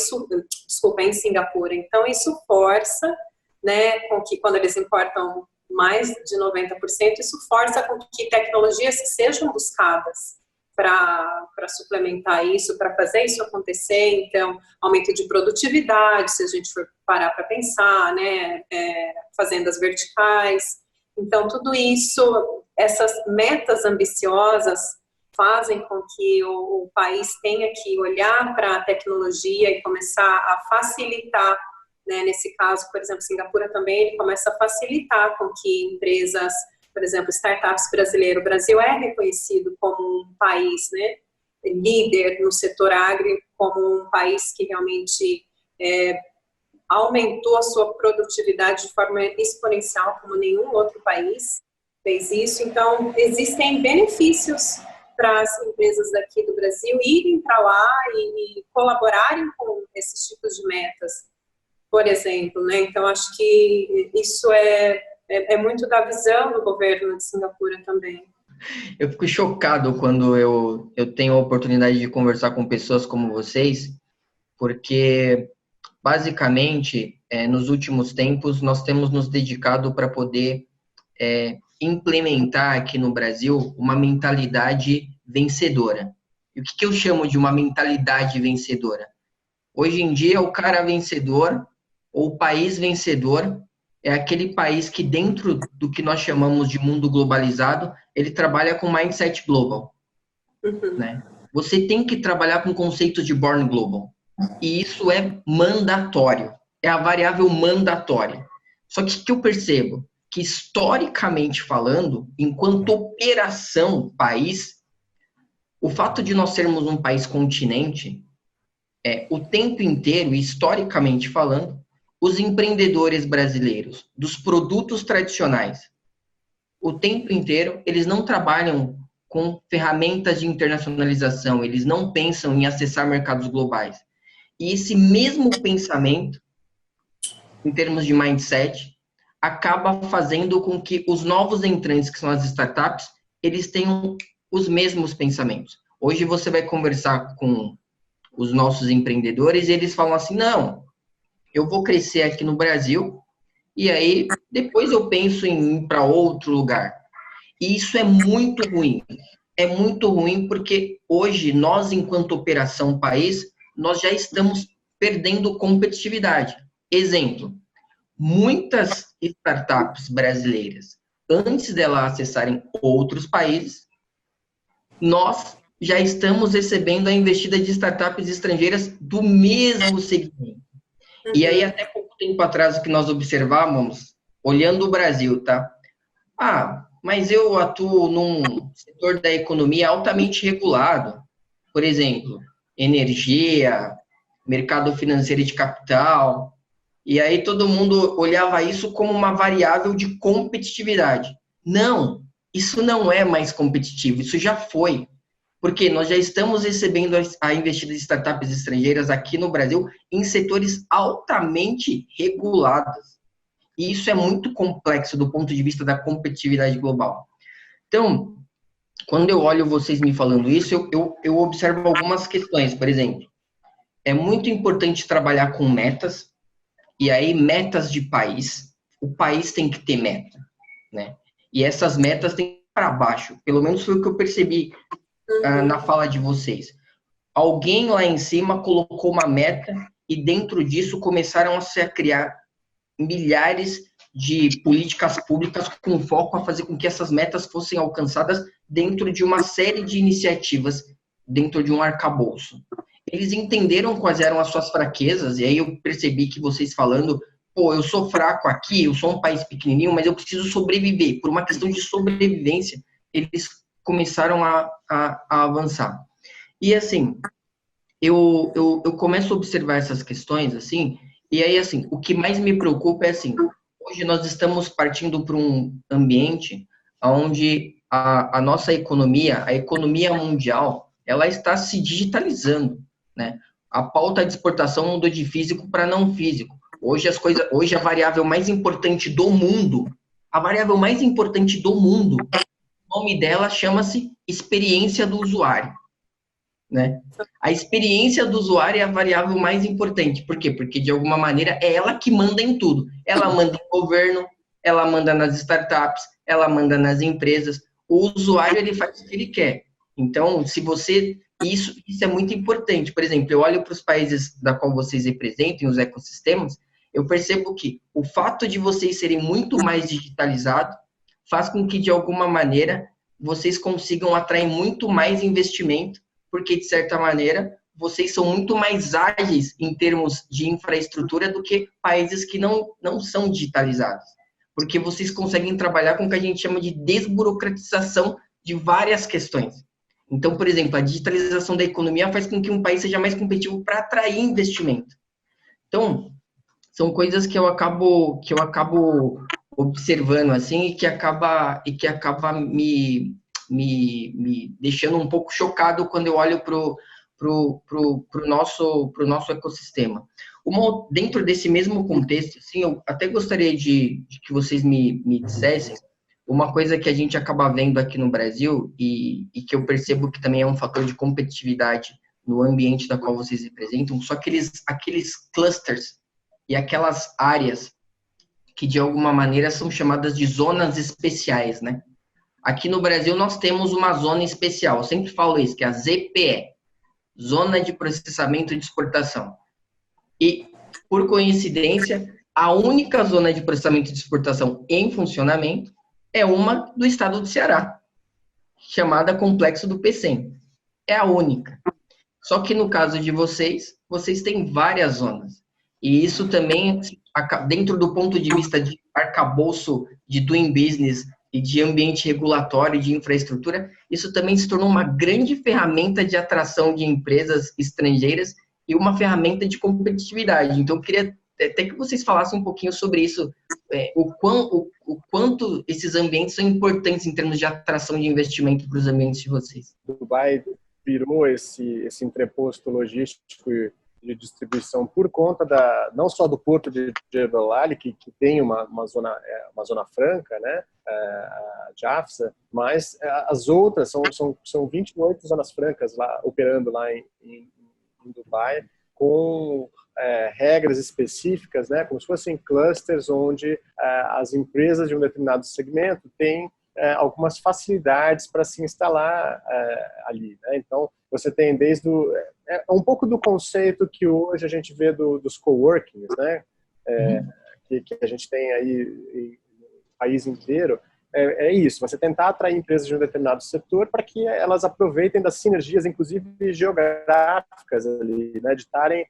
Singapura. Então, isso força, né, com que quando eles importam mais de 90%, isso força com que tecnologias sejam buscadas para suplementar isso, para fazer isso acontecer. Então, aumento de produtividade, se a gente for parar para pensar, né, fazendas verticais. Então, tudo isso, essas metas ambiciosas fazem com que o país tenha que olhar para a tecnologia e começar a facilitar, né? Nesse caso, por exemplo, Singapura também, ele começa a facilitar com que empresas, por exemplo, startups brasileiras, o Brasil é reconhecido como um país, né, líder no setor agro, como um país que realmente aumentou a sua produtividade de forma exponencial, como nenhum outro país fez isso. Então, existem benefícios para as empresas daqui do Brasil irem para lá e colaborarem com esses tipos de metas, por exemplo, né? Então, acho que isso é muito da visão do governo de Singapura também. Eu fico chocado quando eu tenho a oportunidade de conversar com pessoas como vocês, porque, basicamente, nos últimos tempos, nós temos nos dedicado para poder implementar aqui no Brasil uma mentalidade vencedora. E o que eu chamo de uma mentalidade vencedora? Hoje em dia, o cara vencedor, ou o país vencedor, é aquele país que, dentro do que nós chamamos de mundo globalizado, ele trabalha com mindset global. Uhum. Né? Você tem que trabalhar com o conceito de born global. E isso é mandatório. É a variável mandatória. Só que o que eu percebo? Que, historicamente falando, enquanto operação país, o fato de nós sermos um país continente, o tempo inteiro, historicamente falando, os empreendedores brasileiros dos produtos tradicionais, o tempo inteiro, eles não trabalham com ferramentas de internacionalização, eles não pensam em acessar mercados globais. E esse mesmo pensamento, em termos de mindset, acaba fazendo com que os novos entrantes, que são as startups, eles tenham os mesmos pensamentos. Hoje você vai conversar com os nossos empreendedores e eles falam assim, não, eu vou crescer aqui no Brasil e aí depois eu penso em ir para outro lugar. E isso é muito ruim. É muito ruim porque hoje nós, enquanto operação país, nós já estamos perdendo competitividade. Exemplo, muitas startups brasileiras, antes delas acessarem outros países, nós já estamos recebendo a investida de startups estrangeiras do mesmo segmento. E aí, até pouco tempo atrás, o que nós observávamos, olhando o Brasil, tá? Mas eu atuo num setor da economia altamente regulado. Por exemplo, energia, mercado financeiro e de capital. E aí todo mundo olhava isso como uma variável de competitividade. Não, isso não é mais competitivo, isso já foi. Porque nós já estamos recebendo a investida de startups estrangeiras aqui no Brasil em setores altamente regulados. E isso é muito complexo do ponto de vista da competitividade global. Então, quando eu olho vocês me falando isso, eu observo algumas questões. Por exemplo, é muito importante trabalhar com metas, e aí metas de país. O país tem que ter meta, né? E essas metas têm que ir para baixo. Pelo menos foi o que eu percebi na fala de vocês. Alguém lá em cima colocou uma meta e dentro disso começaram a se criar milhares de políticas públicas com foco a fazer com que essas metas fossem alcançadas dentro de uma série de iniciativas, dentro de um arcabouço. Eles entenderam quais eram as suas fraquezas, e aí eu percebi que vocês falando, eu sou fraco aqui, eu sou um país pequenininho, mas eu preciso sobreviver. Por uma questão de sobrevivência, eles começaram a avançar. E assim, eu começo a observar essas questões, assim, e aí, assim, o que mais me preocupa é, assim, hoje nós estamos partindo para um ambiente onde a nossa economia, a economia mundial, ela está se digitalizando, né? A pauta de exportação mudou de físico para não físico. Hoje a variável mais importante do mundo, o nome dela chama-se experiência do usuário, né? A experiência do usuário é a variável mais importante. Por quê? Porque, de alguma maneira, é ela que manda em tudo. Ela manda em governo, ela manda nas startups, ela manda nas empresas. O usuário, ele faz o que ele quer. Então, isso é muito importante. Por exemplo, eu olho para os países da qual vocês representam, os ecossistemas, eu percebo que o fato de vocês serem muito mais digitalizados faz com que, de alguma maneira, vocês consigam atrair muito mais investimento, porque, de certa maneira, vocês são muito mais ágeis em termos de infraestrutura do que países que não são digitalizados. Porque vocês conseguem trabalhar com o que a gente chama de desburocratização de várias questões. Então, por exemplo, a digitalização da economia faz com que um país seja mais competitivo para atrair investimento. Então, são coisas que eu acabo observando assim e que acaba me deixando um pouco chocado quando eu olho pro nosso ecossistema. Dentro desse mesmo contexto, assim, eu até gostaria de que vocês me dissessem uma coisa que a gente acaba vendo aqui no Brasil e que eu percebo que também é um fator de competitividade no ambiente da qual vocês representam, só aqueles clusters e aquelas áreas que, de alguma maneira, são chamadas de zonas especiais, né? Aqui no Brasil, nós temos uma zona especial, eu sempre falo isso, que é a ZPE, Zona de Processamento de Exportação. E, por coincidência, a única zona de processamento de exportação em funcionamento é uma do estado do Ceará, chamada Complexo do Pecém. É a única. Só que no caso de vocês têm várias zonas. E isso também, dentro do ponto de vista de arcabouço de doing business e de ambiente regulatório e de infraestrutura, isso também se tornou uma grande ferramenta de atração de empresas estrangeiras e uma ferramenta de competitividade. Então, eu queria até que vocês falassem um pouquinho sobre isso, o quanto esses ambientes são importantes em termos de atração de investimento para os ambientes de vocês. Dubai virou esse entreposto logístico de distribuição por conta não só do porto de Jebel Ali, que tem uma zona franca, né, a Jafsa, mas as outras são 28 zonas francas lá operando lá em Dubai, com regras específicas, né, como se fossem clusters onde as empresas de um determinado segmento têm algumas facilidades para se instalar ali, né? Então, você tem desde um pouco do conceito que hoje a gente vê dos coworkings, né? Que a gente tem aí no país inteiro. É isso, você tentar atrair empresas de um determinado setor para que elas aproveitem das sinergias, inclusive geográficas ali, né, de estarem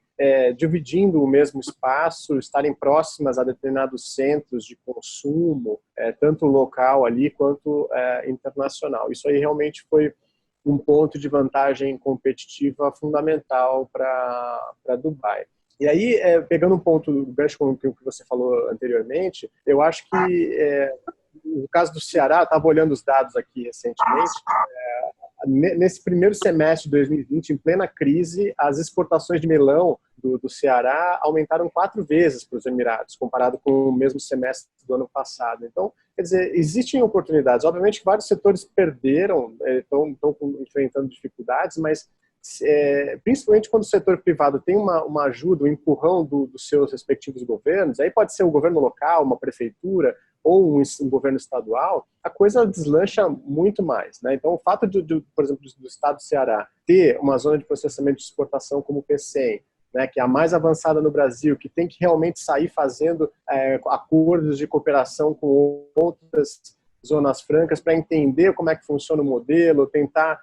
dividindo o mesmo espaço, estarem próximas a determinados centros de consumo, tanto local ali quanto internacional. Isso aí realmente foi um ponto de vantagem competitiva fundamental para Dubai. E aí, pegando um ponto do gancho com o que você falou anteriormente, eu acho que no caso do Ceará, estava olhando os dados aqui recentemente, nesse primeiro semestre de 2020, em plena crise, as exportações de melão do Ceará aumentaram 4 vezes para os Emirados, comparado com o mesmo semestre do ano passado. Então, quer dizer, existem oportunidades. Obviamente que vários setores perderam, estão enfrentando dificuldades, mas principalmente quando o setor privado tem uma ajuda, um empurrão dos seus respectivos governos, aí pode ser um governo local, uma prefeitura, ou um governo estadual, a coisa deslancha muito mais, né? Então, o fato por exemplo, do estado do Ceará ter uma zona de processamento de exportação como o PCM, né, que é a mais avançada no Brasil, que tem que realmente sair fazendo acordos de cooperação com outras zonas francas para entender como é que funciona o modelo, tentar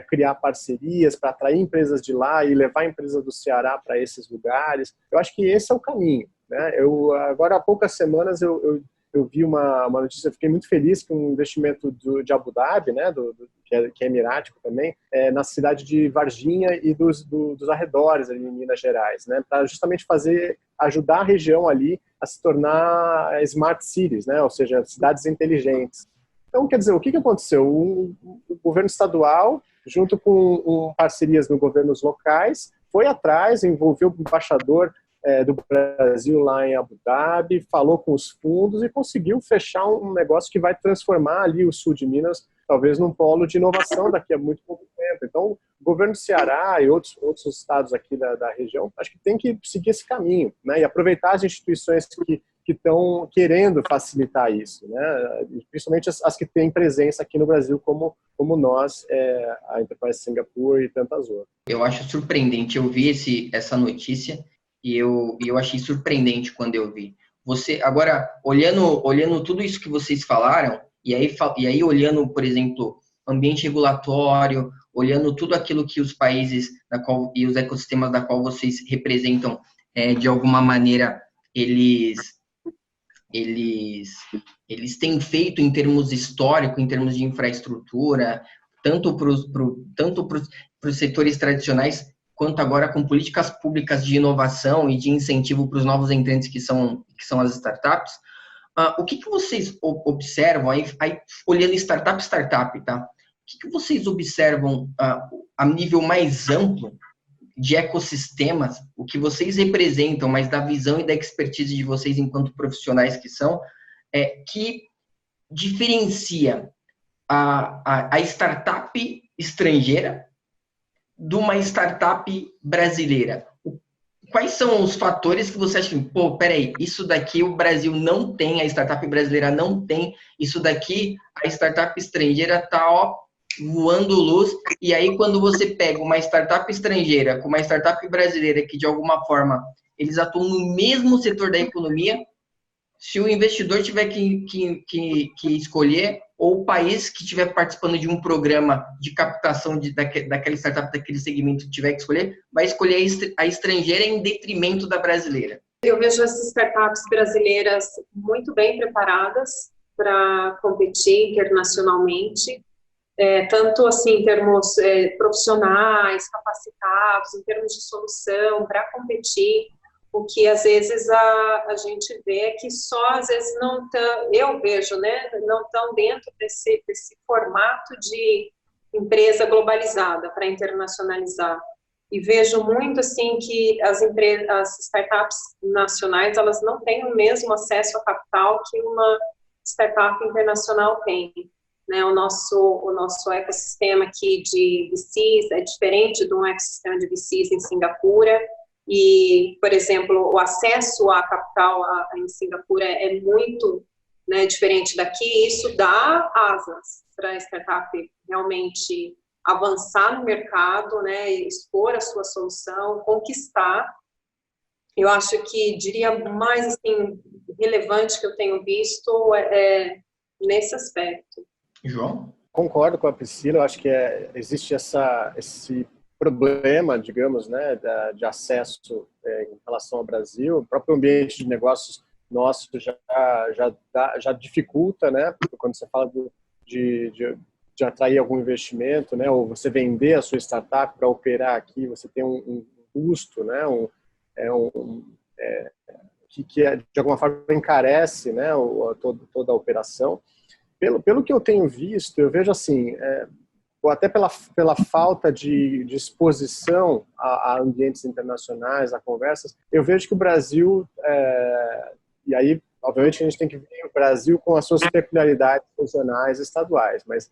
criar parcerias para atrair empresas de lá e levar empresas do Ceará para esses lugares. Eu acho que esse é o caminho, né? Agora, há poucas semanas, eu vi uma notícia, fiquei muito feliz com um investimento de Abu Dhabi, né, que é emirático também, na cidade de Varginha e dos arredores ali em Minas Gerais, né, para justamente ajudar a região ali a se tornar smart cities, né, ou seja, cidades inteligentes. Então, quer dizer, o que aconteceu? O governo estadual, junto com parcerias nos governos locais, foi atrás, envolveu o embaixador do Brasil lá em Abu Dhabi, falou com os fundos e conseguiu fechar um negócio que vai transformar ali o sul de Minas, talvez num polo de inovação daqui a muito pouco tempo. Então, o governo do Ceará e outros estados aqui da região, acho que tem que seguir esse caminho, né, e aproveitar as instituições que estão querendo facilitar isso, né, principalmente as que têm presença aqui no Brasil, como nós, a Enterprise Singapore e tantas outras. Eu acho surpreendente, eu vi essa notícia, e eu achei surpreendente quando eu vi. Você, agora, olhando tudo isso que vocês falaram, e aí olhando, por exemplo, ambiente regulatório, olhando tudo aquilo que os países e os ecossistemas da qual vocês representam, de alguma maneira, eles têm feito em termos históricos, em termos de infraestrutura, tanto para os setores tradicionais, quanto agora com políticas públicas de inovação e de incentivo para os novos entrantes que são as startups. O que vocês observam, aí olhando startup, tá? O que vocês observam a nível mais amplo de ecossistemas, o que vocês representam, mas da visão e da expertise de vocês enquanto profissionais que diferencia a startup estrangeira de uma startup brasileira? Quais são os fatores que você acha que, peraí, isso daqui o Brasil não tem, a startup brasileira não tem, isso daqui a startup estrangeira está voando luz, e aí quando você pega uma startup estrangeira com uma startup brasileira que de alguma forma eles atuam no mesmo setor da economia, se o investidor tiver que escolher, ou o país que estiver participando de um programa de captação daquela startup, daquele segmento, tiver que escolher, vai escolher a estrangeira em detrimento da brasileira. Eu vejo as startups brasileiras muito bem preparadas para competir internacionalmente, tanto assim em termos profissionais, capacitados, em termos de solução, para competir. O que às vezes a gente vê é que só às vezes não estão, eu vejo, né, não estão dentro desse formato de empresa globalizada para internacionalizar. E vejo muito assim que as startups nacionais, elas não têm o mesmo acesso a capital que uma startup internacional tem. Né? O nosso ecossistema aqui de VCs é diferente de um ecossistema de VCs em Singapura. E, por exemplo, o acesso à capital em Singapura é muito, né, diferente daqui. Isso dá asas para a startup realmente avançar no mercado, né, expor a sua solução, conquistar. Eu acho que, diria, mais assim, relevante que eu tenho visto é nesse aspecto. João? Concordo com a Priscila, eu acho que existe esse problema, digamos, né, de acesso em relação ao Brasil. O próprio ambiente de negócios nosso já dificulta, né, quando você fala de atrair algum investimento, né, ou você vender a sua startup para operar aqui, você tem um custo, né, que de alguma forma encarece, né, toda a operação. Pelo que eu tenho visto, eu vejo assim, ou até pela falta de exposição a ambientes internacionais, a conversas, eu vejo que o Brasil, e aí, obviamente, a gente tem que ver o Brasil com as suas peculiaridades regionais e estaduais, mas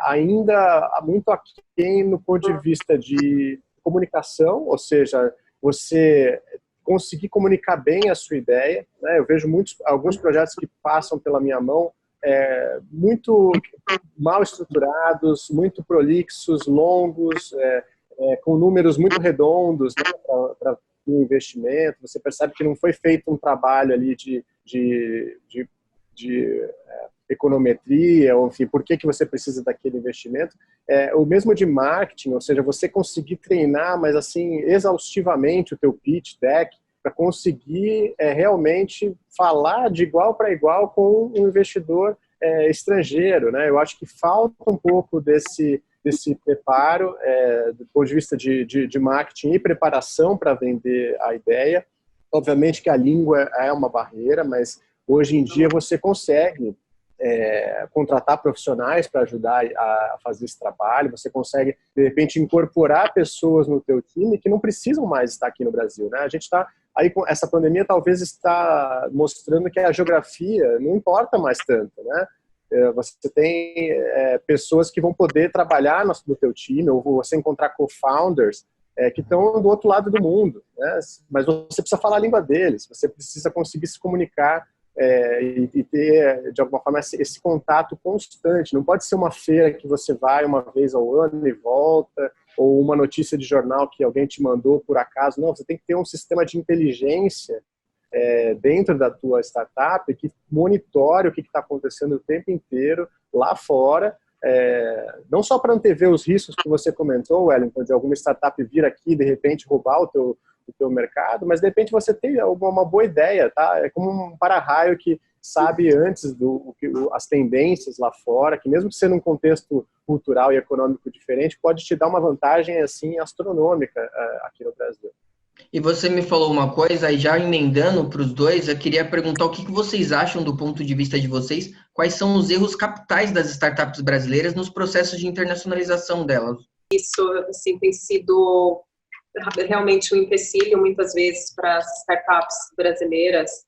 ainda muito aquém no ponto de vista de comunicação, ou seja, você conseguir comunicar bem a sua ideia, né? Eu vejo alguns projetos que passam pela minha mão, muito mal estruturados, muito prolixos, longos, com números muito redondos, né, para o investimento. Você percebe que não foi feito um trabalho ali de econometria, ou enfim, por que você precisa daquele investimento. O mesmo de marketing, ou seja, você conseguir treinar, mas assim, exaustivamente o teu pitch deck, para conseguir realmente falar de igual para igual com um investidor estrangeiro, né? Eu acho que falta um pouco desse preparo do ponto de vista de marketing e preparação para vender a ideia. Obviamente que a língua é uma barreira, mas hoje em dia você consegue contratar profissionais para ajudar a fazer esse trabalho, você consegue, de repente, incorporar pessoas no teu time que não precisam mais estar aqui no Brasil, né? A gente está aí, com essa pandemia talvez está mostrando que a geografia não importa mais tanto, né? Você tem pessoas que vão poder trabalhar no teu time, ou você encontrar co-founders que estão do outro lado do mundo, né? Mas você precisa falar a língua deles, você precisa conseguir se comunicar e ter, de alguma forma, esse contato constante. Não pode ser uma feira que você vai uma vez ao ano e volta, ou uma notícia de jornal que alguém te mandou por acaso. Não, você tem que ter um sistema de inteligência dentro da tua startup que monitore o que está acontecendo o tempo inteiro lá fora, não só para antever os riscos que você comentou, Wellington, de alguma startup vir aqui e de repente roubar o teu mercado, mas de repente você tem uma boa ideia, tá? É como um para-raio que sabe antes as tendências lá fora, que mesmo que sendo um contexto cultural e econômico diferente, pode te dar uma vantagem assim astronômica aqui no Brasil. E você me falou uma coisa, aí já emendando para os dois, eu queria perguntar o que vocês acham do ponto de vista de vocês, quais são os erros capitais das startups brasileiras nos processos de internacionalização delas? Isso, assim, tem sido realmente um empecilho, muitas vezes, para as startups brasileiras,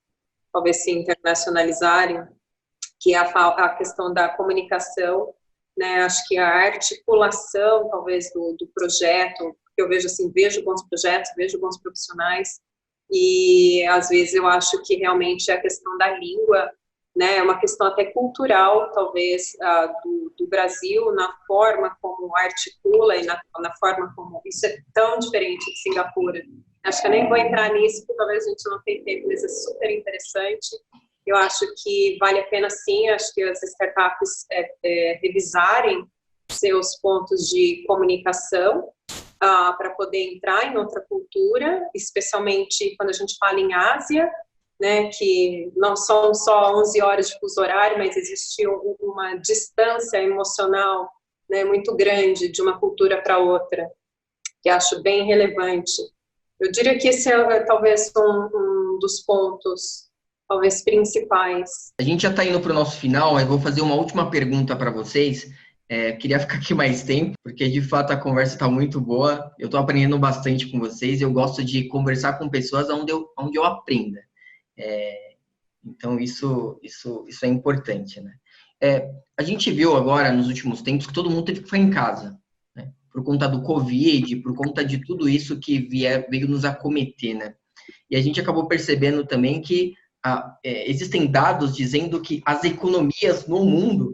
talvez se internacionalizarem, que é a questão da comunicação, né? Acho que a articulação, talvez, do projeto. Eu vejo assim, vejo bons projetos, vejo bons profissionais, e às vezes eu acho que realmente a questão da língua, né, é uma questão até cultural, talvez, do Brasil, na forma como articula e na forma como isso é tão diferente de Singapura. Acho que eu nem vou entrar nisso, porque talvez a gente não tenha tempo, mas é super interessante. Eu acho que vale a pena, sim, acho que as startups revisarem seus pontos de comunicação, para poder entrar em outra cultura, especialmente quando a gente fala em Ásia, né, que não são só 11 horas de fuso horário, mas existe uma distância emocional, né, muito grande de uma cultura para outra, que acho bem relevante. Eu diria que esse é talvez um dos pontos, talvez, principais. A gente já está indo para o nosso final, eu vou fazer uma última pergunta para vocês. Queria ficar aqui mais tempo, porque de fato a conversa está muito boa. Eu estou aprendendo bastante com vocês. Eu gosto de conversar com pessoas onde eu aprenda. Então isso é importante, né? A gente viu agora nos últimos tempos que todo mundo teve que ficar em casa, né? por conta do Covid, por conta de tudo isso que veio nos acometer, né? E a gente acabou percebendo também que existem dados dizendo que as economias no mundo,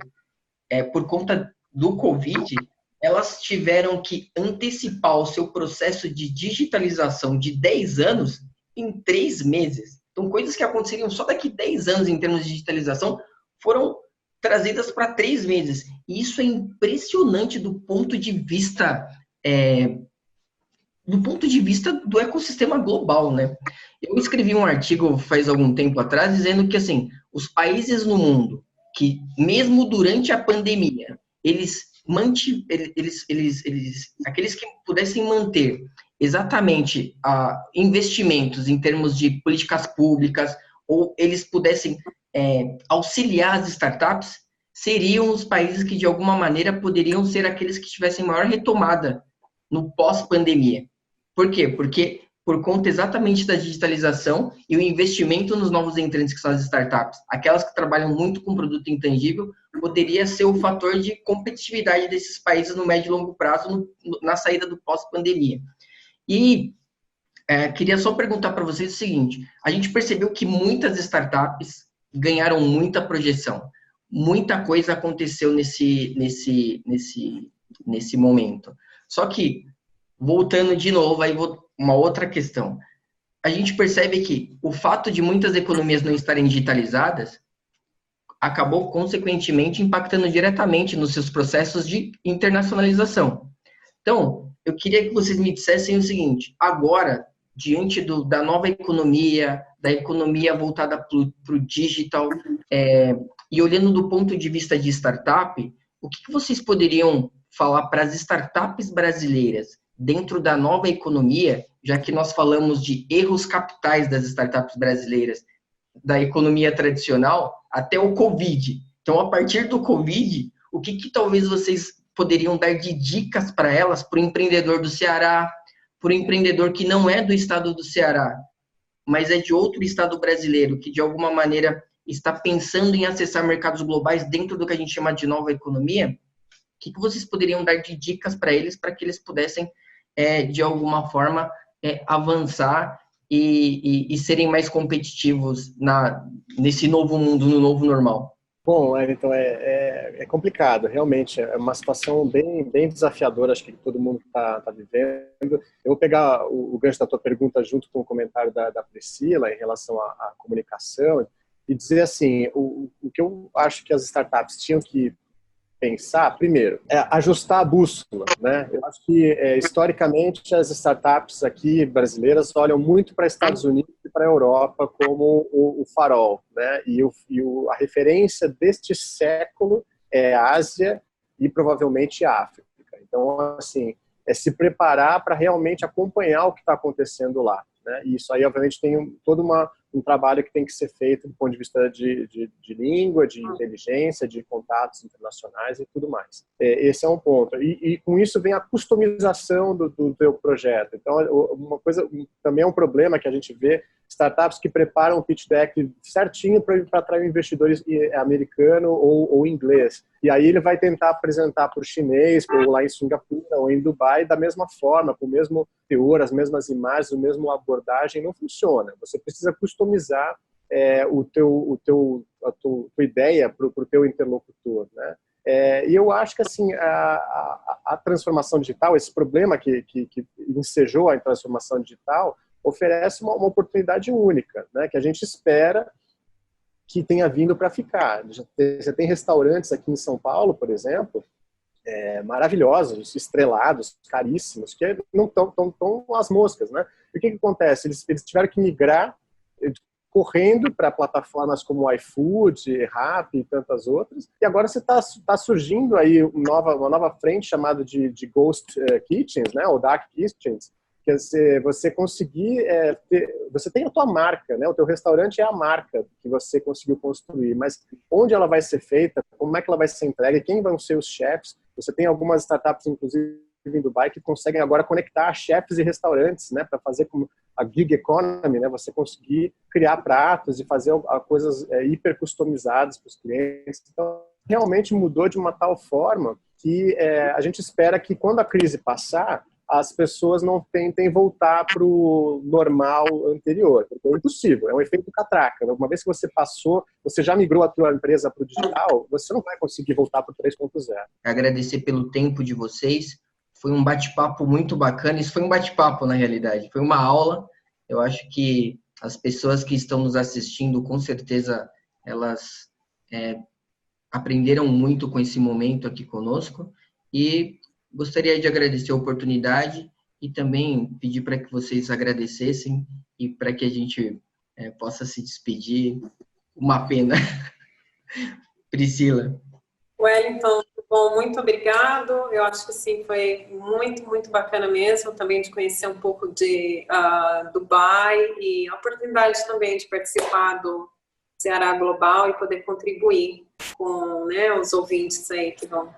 por conta do Covid, elas tiveram que antecipar o seu processo de digitalização de 10 anos em 3 meses. Então, coisas que aconteceriam só daqui 10 anos em termos de digitalização foram trazidas para 3 meses. E isso é impressionante do ponto de vista do ecossistema global, né? Eu escrevi um artigo faz algum tempo atrás dizendo que, assim, os países no mundo que, mesmo durante a pandemia, aqueles que pudessem manter exatamente investimentos em termos de políticas públicas, ou eles pudessem auxiliar as startups, seriam os países que, de alguma maneira, poderiam ser aqueles que tivessem maior retomada no pós-pandemia. Por quê? Porque por conta exatamente da digitalização e o investimento nos novos entrantes, que são as startups, aquelas que trabalham muito com produto intangível, poderia ser o fator de competitividade desses países no médio e longo prazo na saída do pós-pandemia. E queria só perguntar para vocês o seguinte: a gente percebeu que muitas startups ganharam muita projeção, muita coisa aconteceu nesse momento. Só que, voltando de novo, aí uma outra questão. A gente percebe que o fato de muitas economias não estarem digitalizadas acabou, consequentemente, impactando diretamente nos seus processos de internacionalização. Então, eu queria que vocês me dissessem o seguinte: agora, diante da nova economia, da economia voltada para o digital, e olhando do ponto de vista de startup, o que vocês poderiam falar para as startups brasileiras dentro da nova economia, já que nós falamos de erros capitais das startups brasileiras, da economia tradicional até o Covid. Então, a partir do Covid, o que talvez vocês poderiam dar de dicas para elas, para o empreendedor do Ceará, para o empreendedor que não é do estado do Ceará, mas é de outro estado brasileiro, que de alguma maneira está pensando em acessar mercados globais dentro do que a gente chama de nova economia? O que vocês poderiam dar de dicas para eles, para que eles pudessem, de alguma forma, avançar e serem mais competitivos nesse novo mundo, no novo normal? Bom, então é complicado, realmente, é uma situação bem, bem desafiadora, acho que todo mundo está vivendo. Eu vou pegar o gancho da tua pergunta junto com o comentário da Priscila em relação à comunicação e dizer assim, o que eu acho que as startups tinham que pensar, primeiro, é ajustar a bússola, né? Eu acho que, historicamente, as startups aqui brasileiras olham muito para Estados Unidos e para a Europa como o farol, né? E a referência deste século é a Ásia e provavelmente a África. Então, assim, se preparar para realmente acompanhar o que está acontecendo lá, né? E isso aí, obviamente, tem todo um trabalho que tem que ser feito do ponto de vista de língua, de inteligência, de contatos internacionais e tudo mais. Esse é um ponto. E com isso vem a customização do teu projeto. Então, uma coisa, também é um problema que a gente vê, startups que preparam o pitch deck certinho para atrair investidores americano ou inglês. E aí ele vai tentar apresentar para o chinês, ou lá em Singapura, ou em Dubai, da mesma forma, com o mesmo teor, as mesmas imagens, a mesma abordagem, não funciona. Você precisa customizar a tua ideia para o teu interlocutor, né? E eu acho que assim, a transformação digital, esse problema que ensejou a transformação digital, oferece uma oportunidade única, né, que a gente espera que tenha vindo para ficar. Você tem restaurantes aqui em São Paulo, por exemplo, maravilhosos, estrelados, caríssimos, que não estão as moscas, né? E o que acontece? Eles tiveram que migrar correndo para plataformas como o iFood, Rappi e tantas outras, e agora você está surgindo aí uma nova frente chamada de Ghost Kitchens, né, ou Dark Kitchens, que você conseguir você tem a tua marca, né? O teu restaurante é a marca que você conseguiu construir, mas onde ela vai ser feita, como é que ela vai ser entregue, quem vão ser os chefs? Você tem algumas startups, inclusive em Dubai, que conseguem agora conectar chefs e restaurantes, né? Para fazer como a gig economy, né? Você conseguir criar pratos e fazer coisas hiper customizadas para os clientes. Então, realmente mudou de uma tal forma que a gente espera que quando a crise passar, as pessoas não tentem voltar para o normal anterior, porque é impossível, é um efeito catraca. Uma vez que você passou, você já migrou a tua empresa para o digital, você não vai conseguir voltar para o 3.0. Agradecer pelo tempo de vocês, foi um bate-papo muito bacana, isso foi um bate-papo na realidade, foi uma aula. Eu acho que as pessoas que estão nos assistindo, com certeza, elas aprenderam muito com esse momento aqui conosco, e gostaria de agradecer a oportunidade e também pedir para que vocês agradecessem e para que a gente possa se despedir. Uma pena. Priscila. Wellington, bom, muito obrigado. Eu acho que sim, foi muito, muito bacana mesmo, também de conhecer um pouco de Dubai e a oportunidade também de participar do Ceará Global e poder contribuir com, né, os ouvintes aí que vão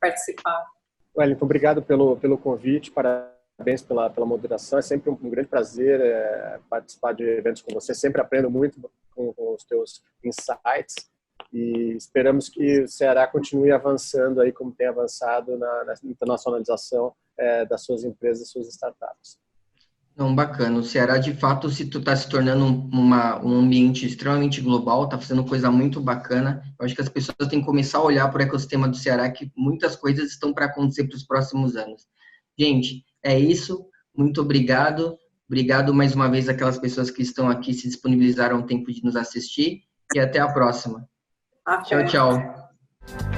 participar. Wellington, obrigado pelo convite, parabéns pela moderação, é sempre um grande prazer participar de eventos com você, sempre aprendo muito com os teus insights e esperamos que o Ceará continue avançando aí como tem avançado na internacionalização das suas empresas, das suas startups. Não, bacana. O Ceará, de fato, está se tornando um ambiente extremamente global, está fazendo coisa muito bacana. Eu acho que as pessoas têm que começar a olhar para o ecossistema do Ceará, que muitas coisas estão para acontecer para os próximos anos. Gente, é isso. Muito obrigado. Obrigado mais uma vez àquelas pessoas que estão aqui, se disponibilizaram o tempo de nos assistir. E até a próxima. Até. Tchau, tchau.